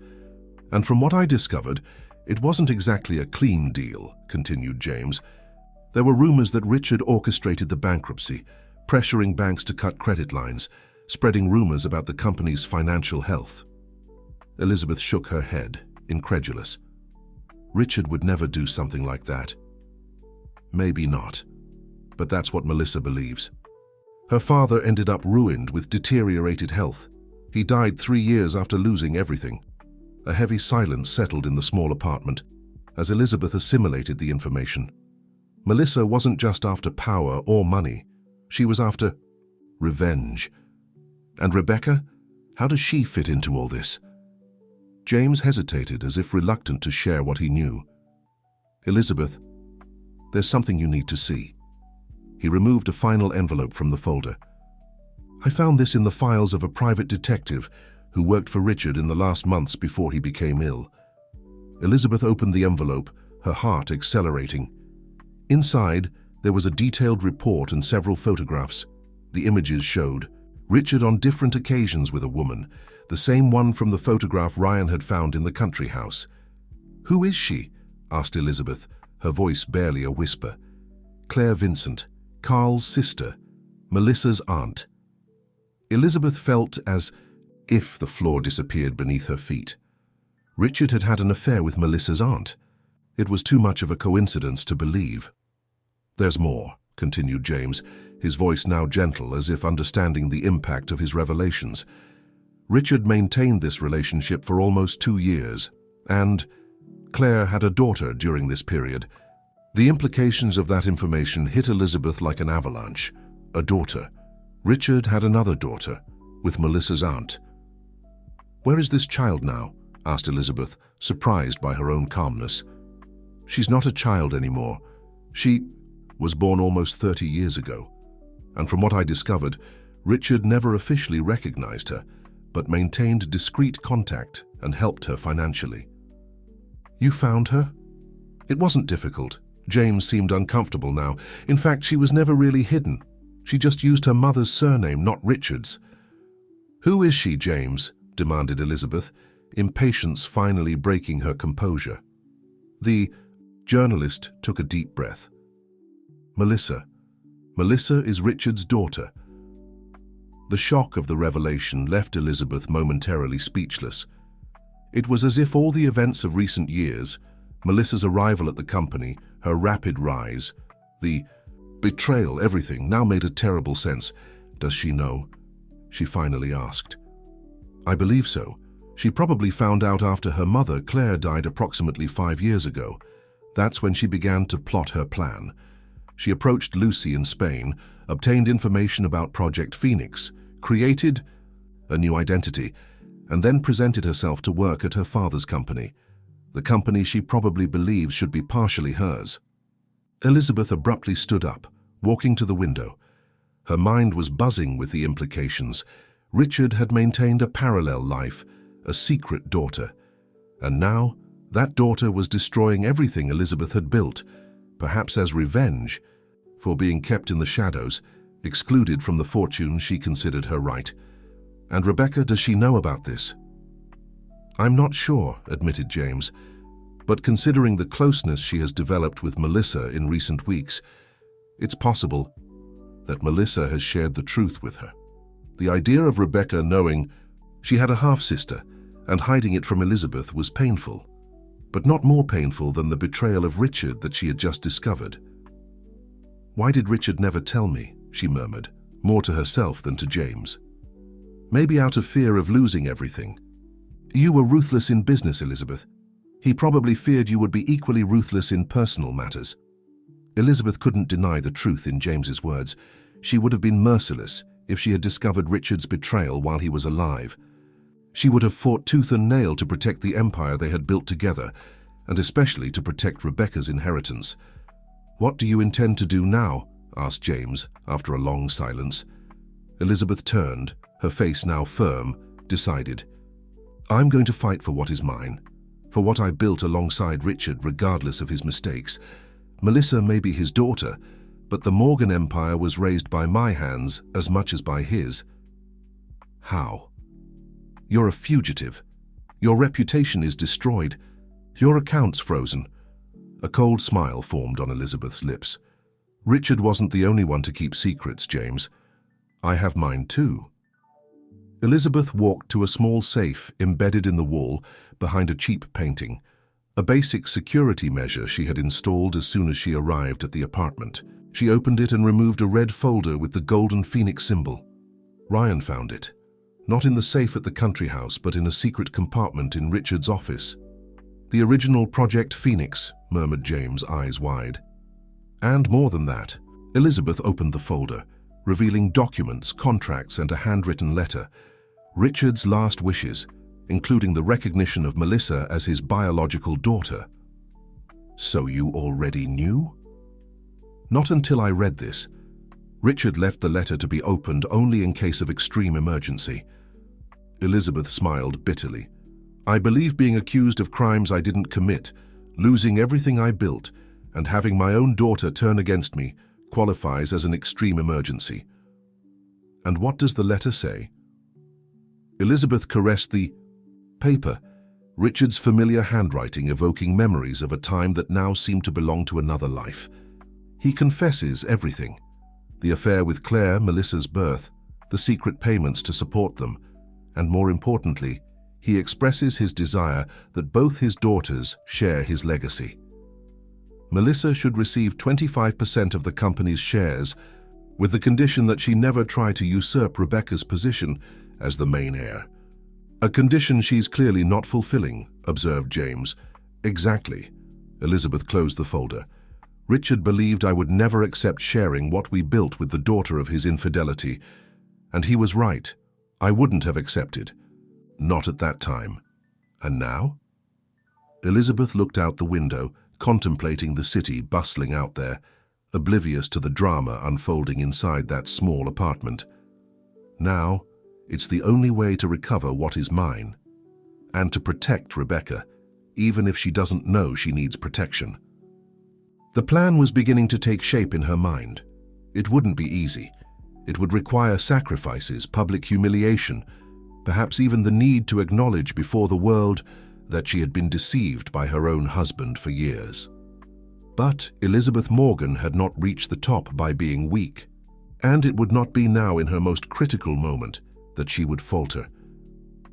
"And from what I discovered, it wasn't exactly a clean deal," continued James. "There were rumors that Richard orchestrated the bankruptcy, pressuring banks to cut credit lines, spreading rumors about the company's financial health." Elizabeth shook her head, incredulous. Richard would never do something like that. Maybe not, but that's what Melissa believes. Her father ended up ruined with deteriorated health. He died 3 years after losing everything. A heavy silence settled in the small apartment as Elizabeth assimilated the information. Melissa wasn't just after power or money. She was after revenge. And Rebecca? How does she fit into all this? James hesitated, as if reluctant to share what he knew. "Elizabeth, there's something you need to see." He removed a final envelope from the folder. "I found this in the files of a private detective who worked for Richard in the last months before he became ill." Elizabeth opened the envelope, her heart accelerating. Inside, there was a detailed report and several photographs. The images showed Richard on different occasions with a woman, the same one from the photograph Ryan had found in the country house. "Who is she?" asked Elizabeth, her voice barely a whisper. "Claire Vincent, Carl's sister, Melissa's aunt." Elizabeth felt as if the floor disappeared beneath her feet. Richard had had an affair with Melissa's aunt. It was too much of a coincidence to believe. "There's more," continued James, his voice now gentle, as if understanding the impact of his revelations. "Richard maintained this relationship for almost 2 years, and Claire had a daughter during this period." The implications of that information hit Elizabeth like an avalanche. A daughter. Richard had another daughter, with Melissa's aunt. "Where is this child now?" asked Elizabeth, surprised by her own calmness. "She's not a child anymore. She was born almost 30 years ago. And from what I discovered, Richard never officially recognized her, but maintained discreet contact and helped her financially." "You found her?" "It wasn't difficult." James seemed uncomfortable now. "In fact, she was never really hidden. She just used her mother's surname, not Richard's." "Who is she, James?" demanded Elizabeth, impatience finally breaking her composure. The journalist took a deep breath. "Melissa. Melissa is Richard's daughter." The shock of the revelation left Elizabeth momentarily speechless. It was as if all the events of recent years, Melissa's arrival at the company, her rapid rise, the betrayal, everything, now made a terrible sense. "Does she know?" she finally asked. "I believe so. She probably found out after her mother, Claire, died approximately 5 years ago. That's when she began to plot her plan. She approached Lucy in Spain, obtained information about Project Phoenix, created a new identity, and then presented herself to work at her father's company, the company she probably believes should be partially hers." Elizabeth abruptly stood up, walking to the window. Her mind was buzzing with the implications. Richard had maintained a parallel life, a secret daughter. And now, that daughter was destroying everything Elizabeth had built, perhaps as revenge for being kept in the shadows, excluded from the fortune she considered her right. "And Rebecca, does she know about this?" "I'm not sure," admitted James, "but considering the closeness she has developed with Melissa in recent weeks, it's possible that Melissa has shared the truth with her." The idea of Rebecca knowing she had a half-sister and hiding it from Elizabeth was painful, but not more painful than the betrayal of Richard that she had just discovered. "Why did Richard never tell me?" she murmured, more to herself than to James. "Maybe out of fear of losing everything." "You were ruthless in business, Elizabeth. He probably feared you would be equally ruthless in personal matters." Elizabeth couldn't deny the truth in James's words. She would have been merciless if she had discovered Richard's betrayal while he was alive. She would have fought tooth and nail to protect the empire they had built together, and especially to protect Rebecca's inheritance. "What do you intend to do now?" asked James, after a long silence. Elizabeth turned, her face now firm, decided. "I'm going to fight for what is mine, for what I built alongside Richard regardless of his mistakes. Melissa may be his daughter, but the Morgan Empire was raised by my hands as much as by his." "How?" "You're a fugitive. Your reputation is destroyed. Your account's frozen." A cold smile formed on Elizabeth's lips. "Richard wasn't the only one to keep secrets, James. I have mine too." Elizabeth walked to a small safe embedded in the wall behind a cheap painting, a basic security measure she had installed as soon as she arrived at the apartment. She opened it and removed a red folder with the golden phoenix symbol. Ryan found it, not in the safe at the country house, but in a secret compartment in Richard's office. "The original Project Phoenix," murmured James, eyes wide. "And more than that." Elizabeth opened the folder, revealing documents, contracts, and a handwritten letter. Richard's last wishes, including the recognition of Melissa as his biological daughter. "So you already knew?" "Not until I read this. Richard left the letter to be opened only in case of extreme emergency." Elizabeth smiled bitterly. "I believe being accused of crimes I didn't commit Losing everything I built and having my own daughter turn against me qualifies as an extreme emergency. And what does the letter say? Elizabeth caressed the paper, Richard's familiar handwriting evoking memories of a time that now seemed to belong to another life. He confesses everything. The affair with Claire, Melissa's birth, the secret payments to support them, and more importantly, he expresses his desire that both his daughters share his legacy. Melissa should receive 25% of the company's shares, with the condition that she never try to usurp Rebecca's position as the main heir. A condition she's clearly not fulfilling, observed James. Exactly. Elizabeth closed the folder. Richard believed I would never accept sharing what we built with the daughter of his infidelity, and he was right. I wouldn't have accepted. Not at that time. And now? Elizabeth looked out the window, contemplating the city bustling out there, oblivious to the drama unfolding inside that small apartment. Now, it's the only way to recover what is mine, and to protect Rebecca, even if she doesn't know she needs protection. The plan was beginning to take shape in her mind. It wouldn't be easy. It would require sacrifices, public humiliation, perhaps even the need to acknowledge before the world that she had been deceived by her own husband for years. But Elizabeth Morgan had not reached the top by being weak, and it would not be now in her most critical moment that she would falter.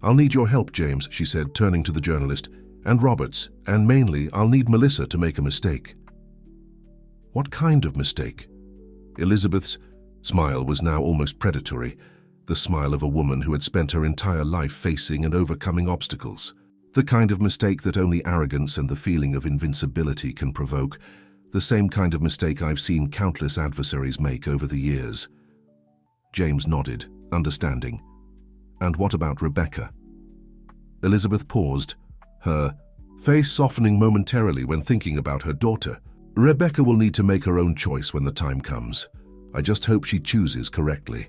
"I'll need your help, James," she said, turning to the journalist, "and Roberts, and mainly I'll need Melissa to make a mistake." What kind of mistake? Elizabeth's smile was now almost predatory, the smile of a woman who had spent her entire life facing and overcoming obstacles. The kind of mistake that only arrogance and the feeling of invincibility can provoke, the same kind of mistake I've seen countless adversaries make over the years. James nodded, understanding. And what about Rebecca? Elizabeth paused, her face softening momentarily when thinking about her daughter. Rebecca will need to make her own choice when the time comes. I just hope she chooses correctly.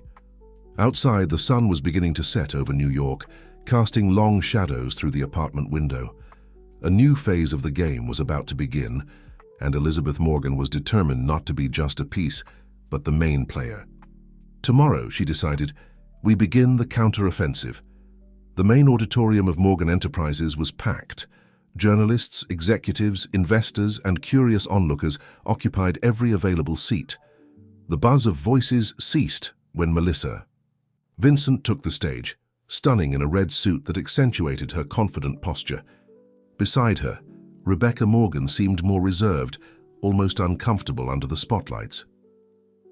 Outside, the sun was beginning to set over New York, casting long shadows through the apartment window. A new phase of the game was about to begin, and Elizabeth Morgan was determined not to be just a piece, but the main player. Tomorrow, she decided, we begin the counter-offensive. The main auditorium of Morgan Enterprises was packed. Journalists, executives, investors, and curious onlookers occupied every available seat. The buzz of voices ceased when Vincent took the stage, stunning in a red suit that accentuated her confident posture. Beside her, Rebecca Morgan seemed more reserved, almost uncomfortable under the spotlights.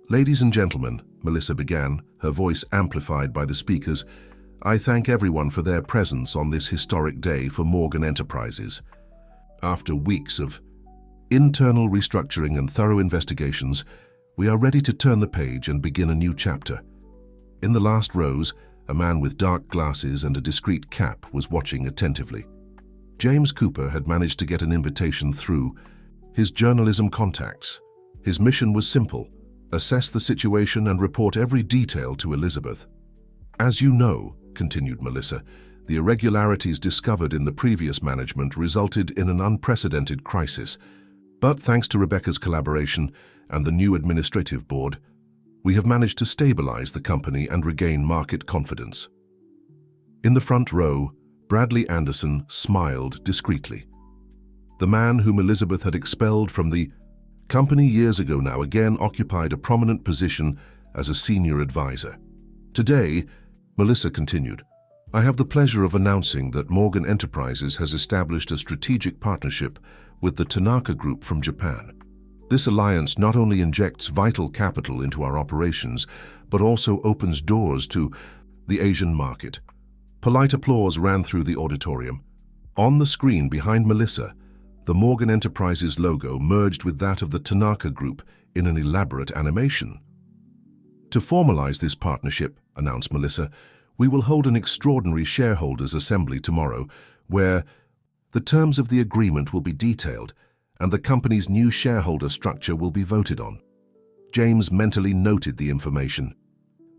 "Ladies and gentlemen," Melissa began, her voice amplified by the speakers, "I thank everyone for their presence on this historic day for Morgan Enterprises. After weeks of internal restructuring and thorough investigations, we are ready to turn the page and begin a new chapter." In the last rows, a man with dark glasses and a discreet cap was watching attentively. James Cooper had managed to get an invitation through his journalism contacts. His mission was simple: assess the situation and report every detail to Elizabeth. "As you know," continued Melissa, "the irregularities discovered in the previous management resulted in an unprecedented crisis. But thanks to Rebecca's collaboration and the new administrative board, we have managed to stabilize the company and regain market confidence." In the front row, Bradley Anderson smiled discreetly. The man whom Elizabeth had expelled from the company years ago now again occupied a prominent position as a senior advisor. "Today," Melissa continued, "I have the pleasure of announcing that Morgan Enterprises has established a strategic partnership with the Tanaka Group from Japan. This alliance not only injects vital capital into our operations, but also opens doors to the Asian market." Polite applause ran through the auditorium. On the screen behind Melissa, the Morgan Enterprises logo merged with that of the Tanaka Group in an elaborate animation. "To formalize this partnership," announced Melissa, "we will hold an extraordinary shareholders' assembly tomorrow, where the terms of the agreement will be detailed and the company's new shareholder structure will be voted on." James mentally noted the information.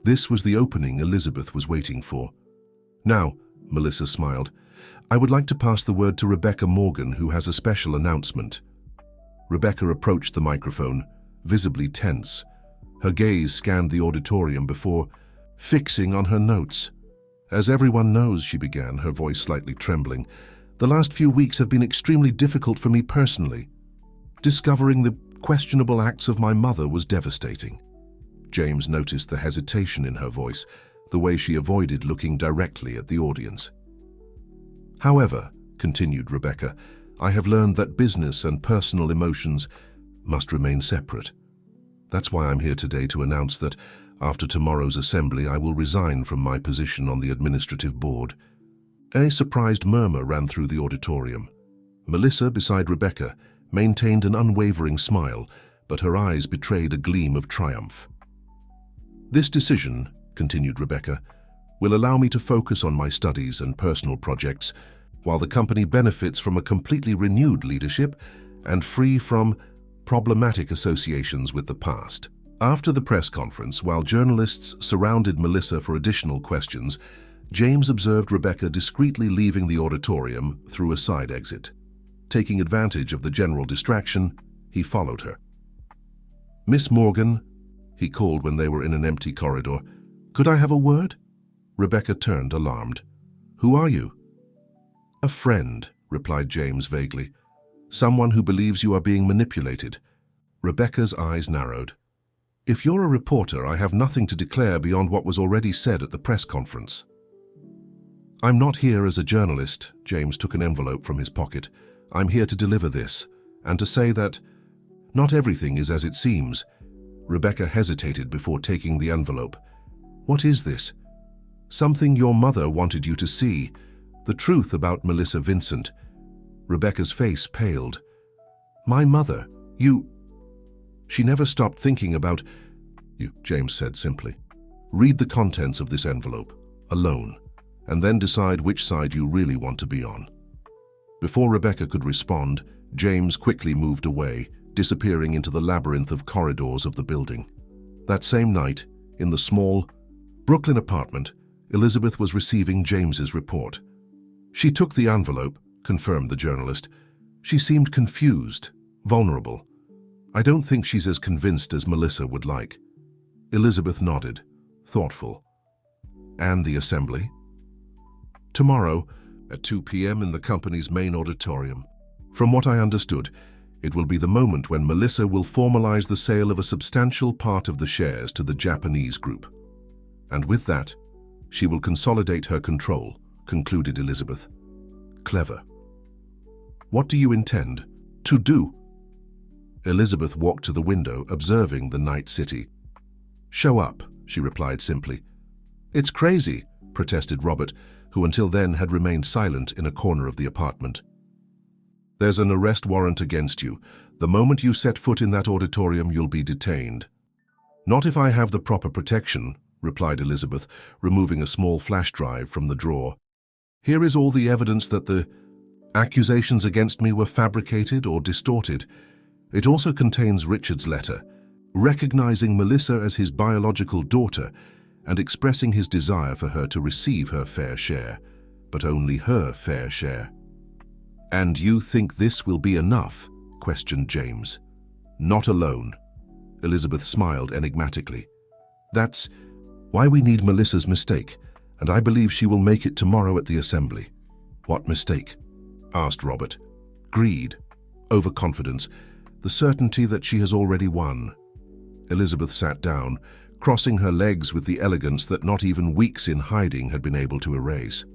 This was the opening Elizabeth was waiting for. "Now," Melissa smiled, I would like to pass the word to Rebecca Morgan, who has a special announcement. Rebecca approached the microphone, visibly tense. Her gaze scanned the auditorium before fixing on her notes. As everyone knows, she began, her voice slightly trembling, the last few weeks have been extremely difficult for me personally. Discovering the questionable acts of my mother was devastating. James noticed the hesitation in her voice, the way she avoided looking directly at the audience. However, continued Rebecca, I have learned that business and personal emotions must remain separate. That's why I'm here today to announce that after tomorrow's assembly I will resign from my position on the administrative board. A surprised murmur ran through the auditorium. Melissa, beside Rebecca, maintained an unwavering smile, but her eyes betrayed a gleam of triumph. This decision, continued Rebecca, will allow me to focus on my studies and personal projects, while the company benefits from a completely renewed leadership and free from problematic associations with the past. After the press conference, while journalists surrounded Melissa for additional questions, James observed Rebecca discreetly leaving the auditorium through a side exit. Taking advantage of the general distraction, he followed her. "Miss Morgan," he called when they were in an empty corridor, "could I have a word?" Rebecca turned, alarmed. "Who are you?" "A friend," replied James vaguely. "Someone who believes you are being manipulated." Rebecca's eyes narrowed. "If you're a reporter, I have nothing to declare beyond what was already said at the press conference." "I'm not here as a journalist," James took an envelope from his pocket. "I'm here to deliver this, and to say that not everything is as it seems." Rebecca hesitated before taking the envelope. "What is this?" "Something your mother wanted you to see. The truth about Melissa Vincent." Rebecca's face paled. "My mother? You—" "She never stopped thinking about you," James said simply. "Read the contents of this envelope, alone, and then decide which side you really want to be on." Before Rebecca could respond, James quickly moved away, disappearing into the labyrinth of corridors of the building. That same night, in the small Brooklyn apartment, Elizabeth was receiving James's report. "She took the envelope," confirmed the journalist. "She seemed confused, vulnerable. I don't think she's as convinced as Melissa would like." Elizabeth nodded, thoughtful. "And the assembly?" "Tomorrow, at 2 p.m. in the company's main auditorium. From what I understood, it will be the moment when Melissa will formalize the sale of a substantial part of the shares to the Japanese group. And with that, she will consolidate her control," concluded Elizabeth. "Clever. What do you intend to do?" Elizabeth walked to the window, observing the night city. "Show up," she replied simply. "It's crazy," protested Robert, who until then had remained silent in a corner of the apartment. "There's an arrest warrant against you. The moment you set foot in that auditorium, you'll be detained." "Not if I have the proper protection," replied Elizabeth, removing a small flash drive from the drawer. "Here is all the evidence that the accusations against me were fabricated or distorted. It also contains Richard's letter, recognizing Melissa as his biological daughter and expressing his desire for her to receive her fair share, but only her fair share." "And you think this will be enough?" questioned James. "Not alone." Elizabeth smiled enigmatically. "That's why we need Melissa's mistake, and I believe she will make it tomorrow at the assembly." "What mistake?" asked Robert. "Greed, overconfidence, the certainty that she has already won." Elizabeth sat down, crossing her legs with the elegance that not even weeks in hiding had been able to erase.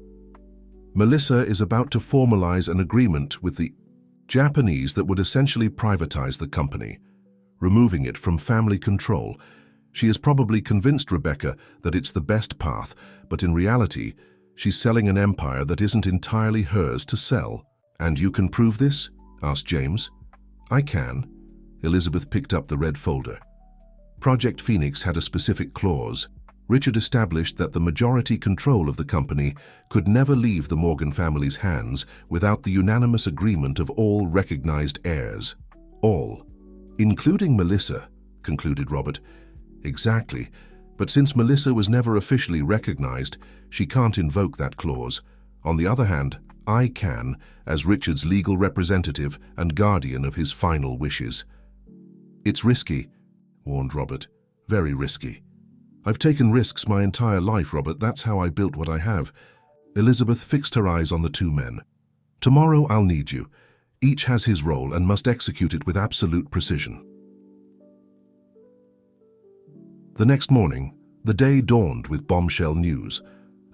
"Melissa is about to formalize an agreement with the Japanese that would essentially privatize the company, removing it from family control. She has probably convinced Rebecca that it's the best path, but in reality, she's selling an empire that isn't entirely hers to sell." "And you can prove this?" asked James. "I can." Elizabeth picked up the red folder. Project Phoenix had a specific clause. Richard established that the majority control of the company could never leave the Morgan family's hands without the unanimous agreement of all recognized heirs. All. "Including Melissa," concluded Robert. "Exactly. But since Melissa was never officially recognized, she can't invoke that clause. On the other hand, I can, as Richard's legal representative and guardian of his final wishes. It's risky, warned Robert. Very risky. I've taken risks my entire life, Robert. That's how I built what I have. Elizabeth fixed her eyes on the two men. Tomorrow I'll need you. Each has his role and must execute it with absolute precision. The next morning, the day dawned with bombshell news.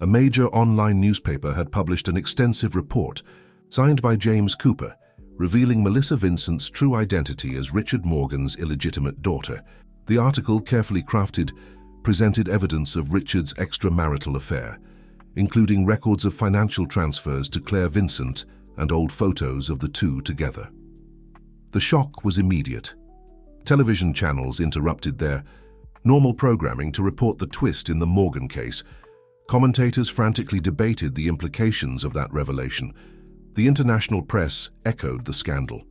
A major online newspaper had published an extensive report, signed by James Cooper, revealing Melissa Vincent's true identity as Richard Morgan's illegitimate daughter. The article, carefully crafted, presented evidence of Richard's extramarital affair, including records of financial transfers to Claire Vincent and old photos of the two together. The shock was immediate. Television channels interrupted their normal programming to report the twist in the Morgan case. Commentators frantically debated the implications of that revelation. The international press echoed the scandal.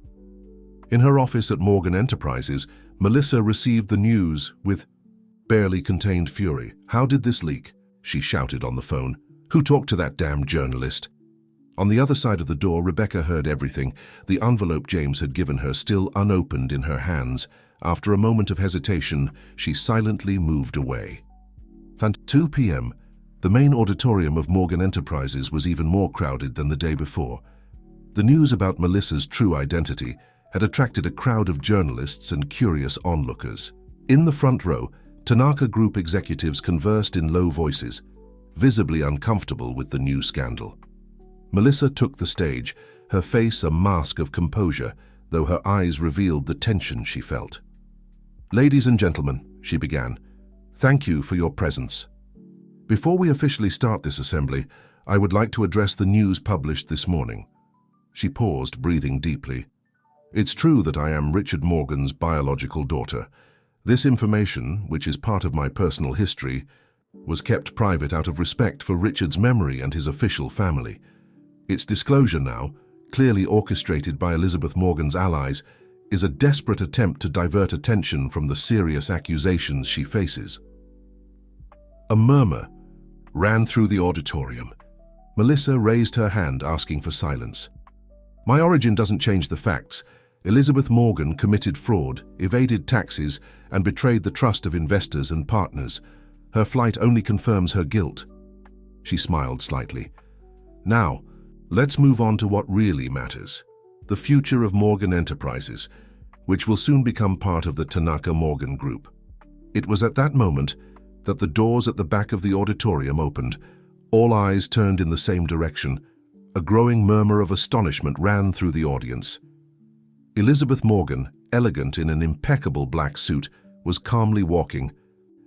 In her office at Morgan Enterprises, Melissa received the news with barely contained fury. "How did this leak?" she shouted on the phone. "Who talked to that damn journalist?" On the other side of the door, Rebecca heard everything, the envelope James had given her still unopened in her hands. After a moment of hesitation, she silently moved away. 2 p.m. The main auditorium of Morgan Enterprises was even more crowded than the day before. The news about Melissa's true identity had attracted a crowd of journalists and curious onlookers. In the front row, Tanaka Group executives conversed in low voices, visibly uncomfortable with the new scandal. Melissa took the stage, her face a mask of composure, though her eyes revealed the tension she felt. "Ladies and gentlemen," she began, "thank you for your presence. Before we officially start this assembly, I would like to address the news published this morning." She paused, breathing deeply. "It's true that I am Richard Morgan's biological daughter. This information, which is part of my personal history, was kept private out of respect for Richard's memory and his official family. Its disclosure now, clearly orchestrated by Elizabeth Morgan's allies, is a desperate attempt to divert attention from the serious accusations she faces." A murmur ran through the auditorium. Melissa raised her hand, asking for silence. "My origin doesn't change the facts. Elizabeth Morgan committed fraud, evaded taxes, and betrayed the trust of investors and partners. Her flight only confirms her guilt." She smiled slightly. "Now, let's move on to what really matters. The future of Morgan Enterprises, which will soon become part of the Tanaka Morgan Group." It was at that moment that the doors at the back of the auditorium opened. All eyes turned in the same direction. A growing murmur of astonishment ran through the audience. Elizabeth Morgan, elegant in an impeccable black suit, was calmly walking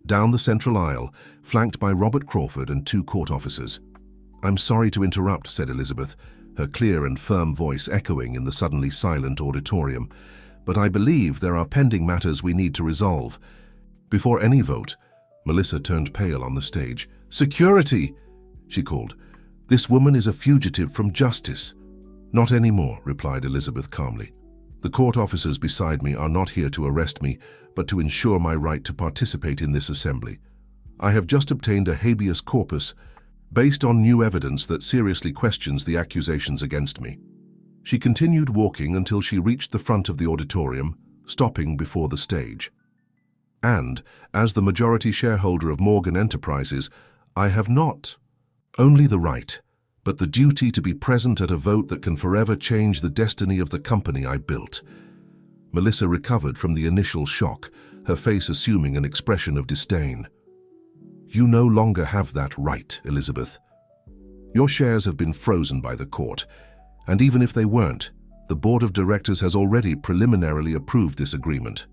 down the central aisle, flanked by Robert Crawford and two court officers. "I'm sorry to interrupt," said Elizabeth, her clear and firm voice echoing in the suddenly silent auditorium, "but I believe there are pending matters we need to resolve." Before any vote, Melissa turned pale on the stage. "Security!" she called. "This woman is a fugitive from justice." "Not anymore," replied Elizabeth calmly. "The court officers beside me are not here to arrest me, but to ensure my right to participate in this assembly. I have just obtained a habeas corpus based on new evidence that seriously questions the accusations against me." She continued walking until she reached the front of the auditorium, stopping before the stage. "And, as the majority shareholder of Morgan Enterprises, I have not only the right, but the duty to be present at a vote that can forever change the destiny of the company I built." Melissa recovered from the initial shock, her face assuming an expression of disdain. "You no longer have that right, Elizabeth. Your shares have been frozen by the court, and even if they weren't, the board of directors has already preliminarily approved this agreement."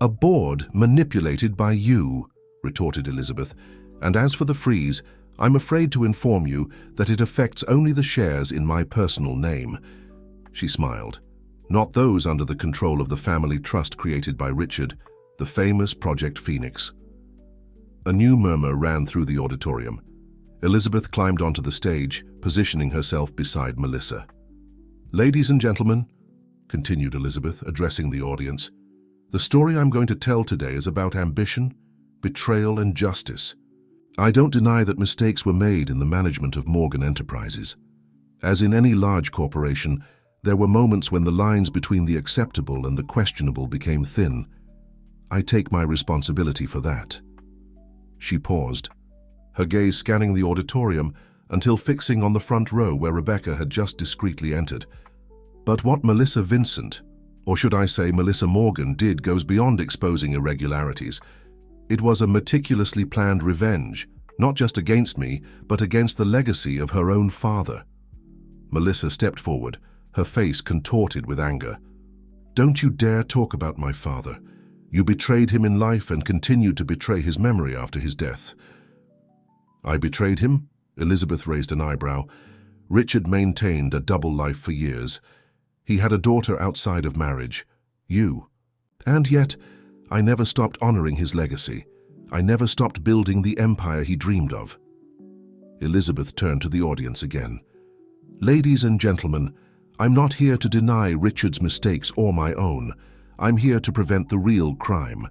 "A board manipulated by you," retorted Elizabeth, "and as for the freeze, I'm afraid to inform you that it affects only the shares in my personal name." She smiled. "Not those under the control of the family trust created by Richard, the famous Project Phoenix." A new murmur ran through the auditorium. Elizabeth climbed onto the stage, positioning herself beside Melissa. "Ladies and gentlemen," continued Elizabeth, addressing the audience, "the story I'm going to tell today is about ambition, betrayal, and justice. I don't deny that mistakes were made in the management of Morgan Enterprises. As in any large corporation, there were moments when the lines between the acceptable and the questionable became thin. I take my responsibility for that. She paused, her gaze scanning the auditorium until fixing on the front row where Rebecca had just discreetly entered. But what Melissa Vincent, or should I say Melissa Morgan, did goes beyond exposing irregularities. It was a meticulously planned revenge, not just against me, but against the legacy of her own father. Melissa stepped forward, her face contorted with anger. "Don't you dare talk about my father. You betrayed him in life and continued to betray his memory after his death." "I betrayed him?" Elizabeth raised an eyebrow. "Richard maintained a double life for years. He had a daughter outside of marriage, you. And yet, I never stopped honoring his legacy. I never stopped building the empire he dreamed of." Elizabeth turned to the audience again. "Ladies and gentlemen, I'm not here to deny Richard's mistakes or my own. I'm here to prevent the real crime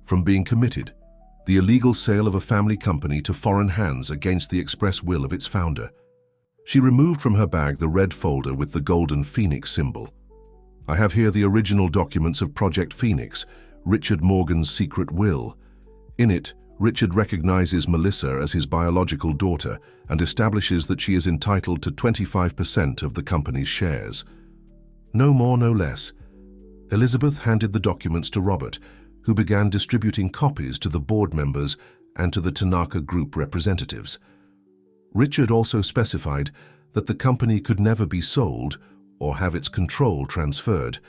from being committed, the illegal sale of a family company to foreign hands against the express will of its founder." She removed from her bag the red folder with the golden phoenix symbol. "I have here the original documents of Project Phoenix, Richard Morgan's secret will. In it, Richard recognizes Melissa as his biological daughter and establishes that she is entitled to 25% of the company's shares. No more, no less." Elizabeth handed the documents to Robert, who began distributing copies to the board members and to the Tanaka Group representatives. Richard also specified that the company could never be sold or have its control transferred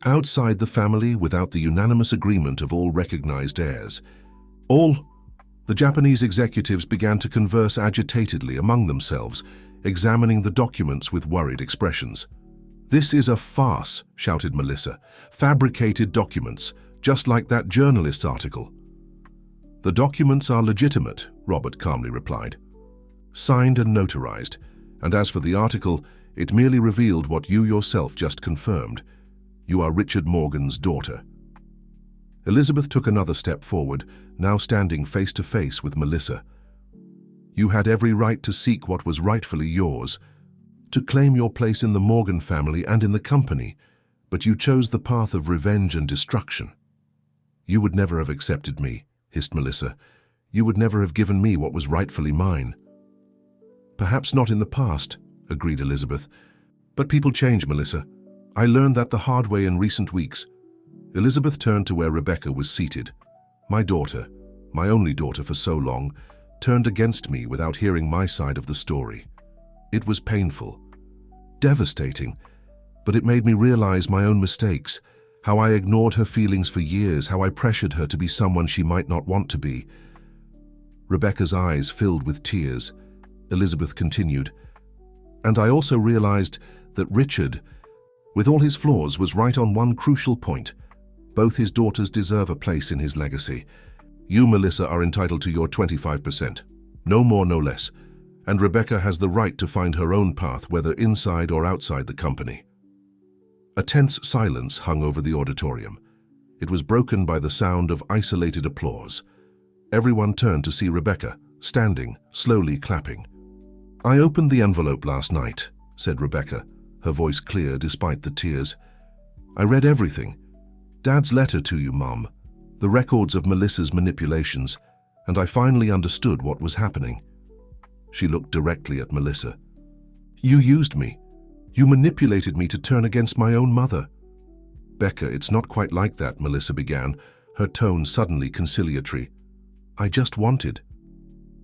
outside the family without the unanimous agreement of all recognized heirs. The Japanese executives began to converse agitatedly among themselves, examining the documents with worried expressions. "This is a farce," shouted Melissa. "Fabricated documents, just like that journalist's article." "The documents are legitimate," Robert calmly replied. "Signed and notarized, and as for the article, it merely revealed what you yourself just confirmed. You are Richard Morgan's daughter." Elizabeth took another step forward, now standing face to face with Melissa. "You had every right to seek what was rightfully yours, to claim your place in the Morgan family and in the company, but you chose the path of revenge and destruction." "You would never have accepted me," hissed Melissa. "You would never have given me what was rightfully mine." "Perhaps not in the past," agreed Elizabeth. "But people change, Melissa. I learned that the hard way in recent weeks." Elizabeth turned to where Rebecca was seated. "My daughter, my only daughter for so long, turned against me without hearing my side of the story. It was painful, devastating, but it made me realize my own mistakes, how I ignored her feelings for years, how I pressured her to be someone she might not want to be." Rebecca's eyes filled with tears. Elizabeth continued, "And I also realized that Richard, with all his flaws, was right on one crucial point. Both his daughters deserve a place in his legacy. You, Melissa, are entitled to your 25%. No more, no less. And Rebecca has the right to find her own path, whether inside or outside the company." A tense silence hung over the auditorium. It was broken by the sound of isolated applause. Everyone turned to see Rebecca, standing, slowly clapping. "I opened the envelope last night," said Rebecca, her voice clear despite the tears. "I read everything. Dad's letter to you, Mom, the records of Melissa's manipulations, and I finally understood what was happening." She looked directly at Melissa. "You used me. You manipulated me to turn against my own mother." "Becca, it's not quite like that," Melissa began, her tone suddenly conciliatory. "I just wanted—"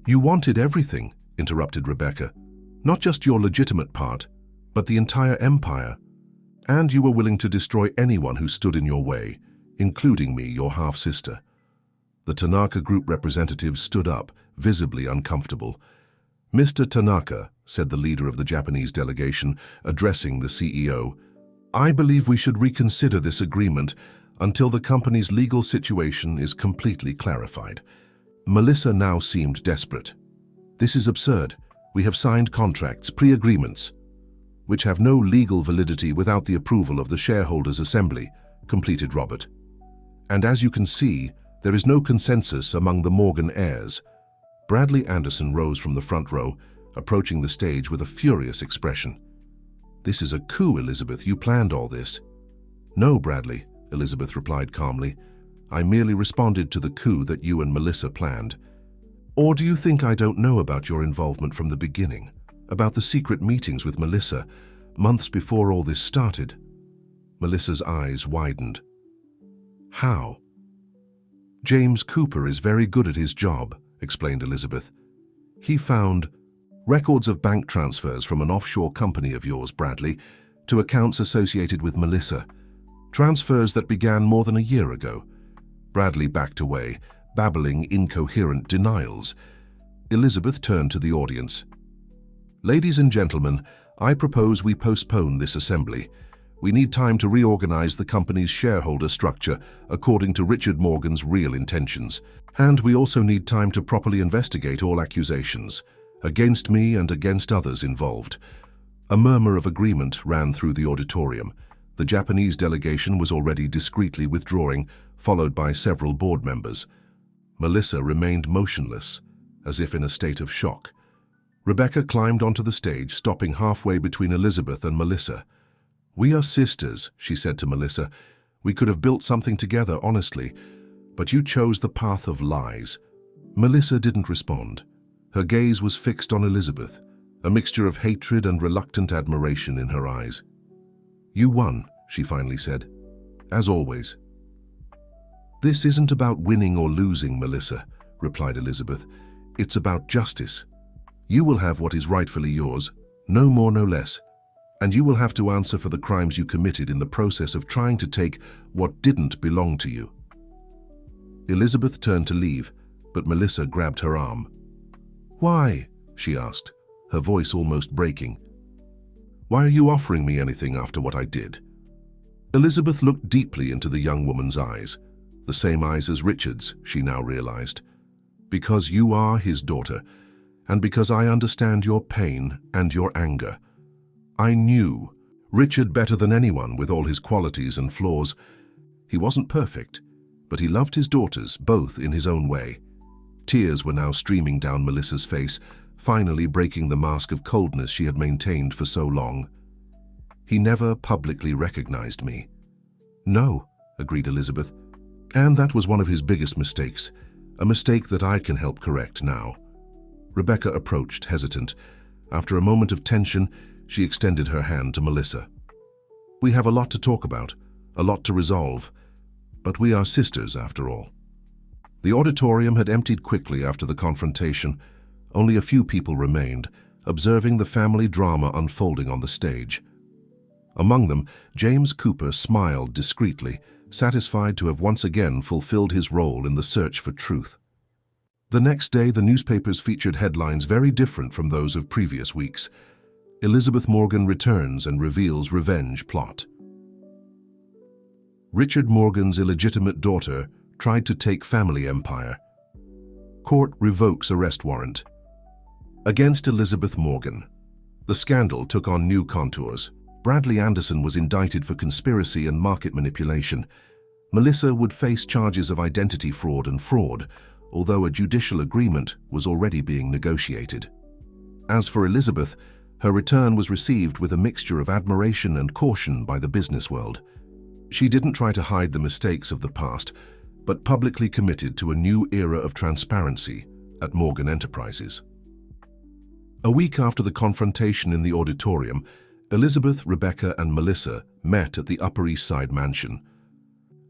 "You wanted everything," interrupted Rebecca. "Not just your legitimate part, but the entire empire. And you were willing to destroy anyone who stood in your way, including me, your half-sister." The Tanaka Group representatives stood up, visibly uncomfortable. "Mr. Tanaka," said the leader of the Japanese delegation, addressing the CEO, "I believe we should reconsider this agreement until the company's legal situation is completely clarified." Melissa now seemed desperate. "This is absurd. We have signed contracts, pre-agreements, which have no legal validity without the approval of the shareholders' assembly," completed Robert. "And as you can see, there is no consensus among the Morgan heirs." Bradley Anderson rose from the front row, approaching the stage with a furious expression. "This is a coup, Elizabeth. You planned all this." "No, Bradley," Elizabeth replied calmly. "I merely responded to the coup that you and Melissa planned." "Or do you think I don't know about your involvement from the beginning? About the secret meetings with Melissa, months before all this started?" Melissa's eyes widened. "How?" "James Cooper is very good at his job," explained Elizabeth. "He found records of bank transfers from an offshore company of yours, Bradley, to accounts associated with Melissa. Transfers that began more than a year ago." Bradley backed away, babbling incoherent denials. Elizabeth turned to the audience. "Ladies and gentlemen, I propose we postpone this assembly. We need time to reorganize the company's shareholder structure according to Richard Morgan's real intentions. And we also need time to properly investigate all accusations, against me and against others involved." A murmur of agreement ran through the auditorium. The Japanese delegation was already discreetly withdrawing, followed by several board members. Melissa remained motionless, as if in a state of shock. Rebecca climbed onto the stage, stopping halfway between Elizabeth and Melissa. "We are sisters," she said to Melissa. "We could have built something together, honestly, but you chose the path of lies." Melissa didn't respond. Her gaze was fixed on Elizabeth, a mixture of hatred and reluctant admiration in her eyes. "You won," she finally said, "as always." "This isn't about winning or losing, Melissa," replied Elizabeth. "It's about justice. You will have what is rightfully yours, no more, no less. And you will have to answer for the crimes you committed in the process of trying to take what didn't belong to you." Elizabeth turned to leave, but Melissa grabbed her arm. "Why?" she asked, her voice almost breaking. "Why are you offering me anything after what I did?" Elizabeth looked deeply into the young woman's eyes, the same eyes as Richard's, she now realized. "Because you are his daughter, and because I understand your pain and your anger. I knew Richard better than anyone, with all his qualities and flaws. He wasn't perfect, but he loved his daughters, both in his own way." Tears were now streaming down Melissa's face, finally breaking the mask of coldness she had maintained for so long. "He never publicly recognized me." "No," agreed Elizabeth, "and that was one of his biggest mistakes, a mistake that I can help correct now." Rebecca approached, hesitant. After a moment of tension, she extended her hand to Melissa. "We have a lot to talk about, a lot to resolve, but we are sisters after all." The auditorium had emptied quickly after the confrontation. Only a few people remained, observing the family drama unfolding on the stage. Among them, James Cooper smiled discreetly, satisfied to have once again fulfilled his role in the search for truth. The next day, the newspapers featured headlines very different from those of previous weeks. Elizabeth Morgan returns and reveals revenge plot. Richard Morgan's illegitimate daughter tried to take family empire. Court revokes arrest warrant. Against Elizabeth Morgan. The scandal took on new contours. Bradley Anderson was indicted for conspiracy and market manipulation. Melissa would face charges of identity fraud and fraud, although a judicial agreement was already being negotiated. As for Elizabeth, her return was received with a mixture of admiration and caution by the business world. She didn't try to hide the mistakes of the past, but publicly committed to a new era of transparency at Morgan Enterprises. A week after the confrontation in the auditorium, Elizabeth, Rebecca, and Melissa met at the Upper East Side mansion.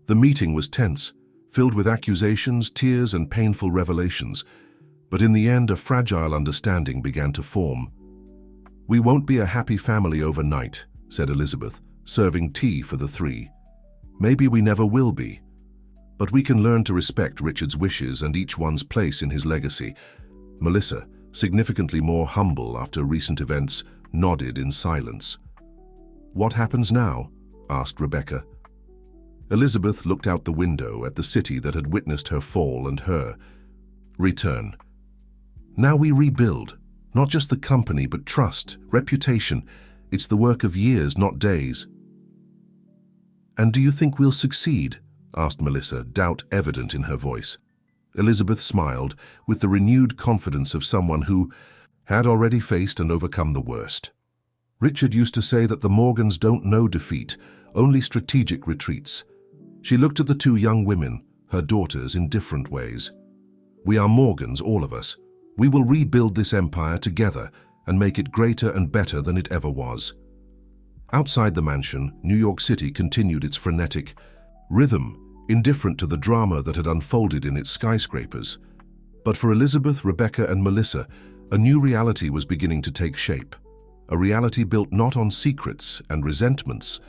The meeting was tense, filled with accusations, tears, and painful revelations, but in the end a fragile understanding began to form. "We won't be a happy family overnight," said Elizabeth, serving tea for the three. "Maybe we never will be. But we can learn to respect Richard's wishes and each one's place in his legacy." Melissa, significantly more humble after recent events, nodded in silence. "What happens now?" asked Rebecca. Elizabeth looked out the window at the city that had witnessed her fall and her return. "Now we rebuild, not just the company, but trust, reputation. It's the work of years, not days." "And do you think we'll succeed?" asked Melissa, doubt evident in her voice. Elizabeth smiled with the renewed confidence of someone who had already faced and overcome the worst. Richard used to say that the Morgans don't know defeat, only strategic retreats. She looked at the two young women, her daughters, in different ways. We are Morgans, all of us. We will rebuild this empire together and make it greater and better than it ever was. Outside the mansion, New York City continued its frenetic rhythm, indifferent to the drama that had unfolded in its skyscrapers. But for Elizabeth, Rebecca, and Melissa, a new reality was beginning to take shape. A reality built not on secrets and resentments,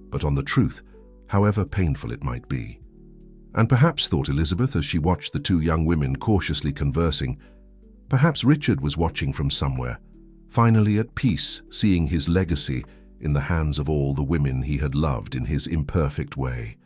but on the truth, however painful it might be. And perhaps, thought Elizabeth as she watched the two young women cautiously conversing, perhaps Richard was watching from somewhere, finally at peace, seeing his legacy in the hands of all the women he had loved in his imperfect way.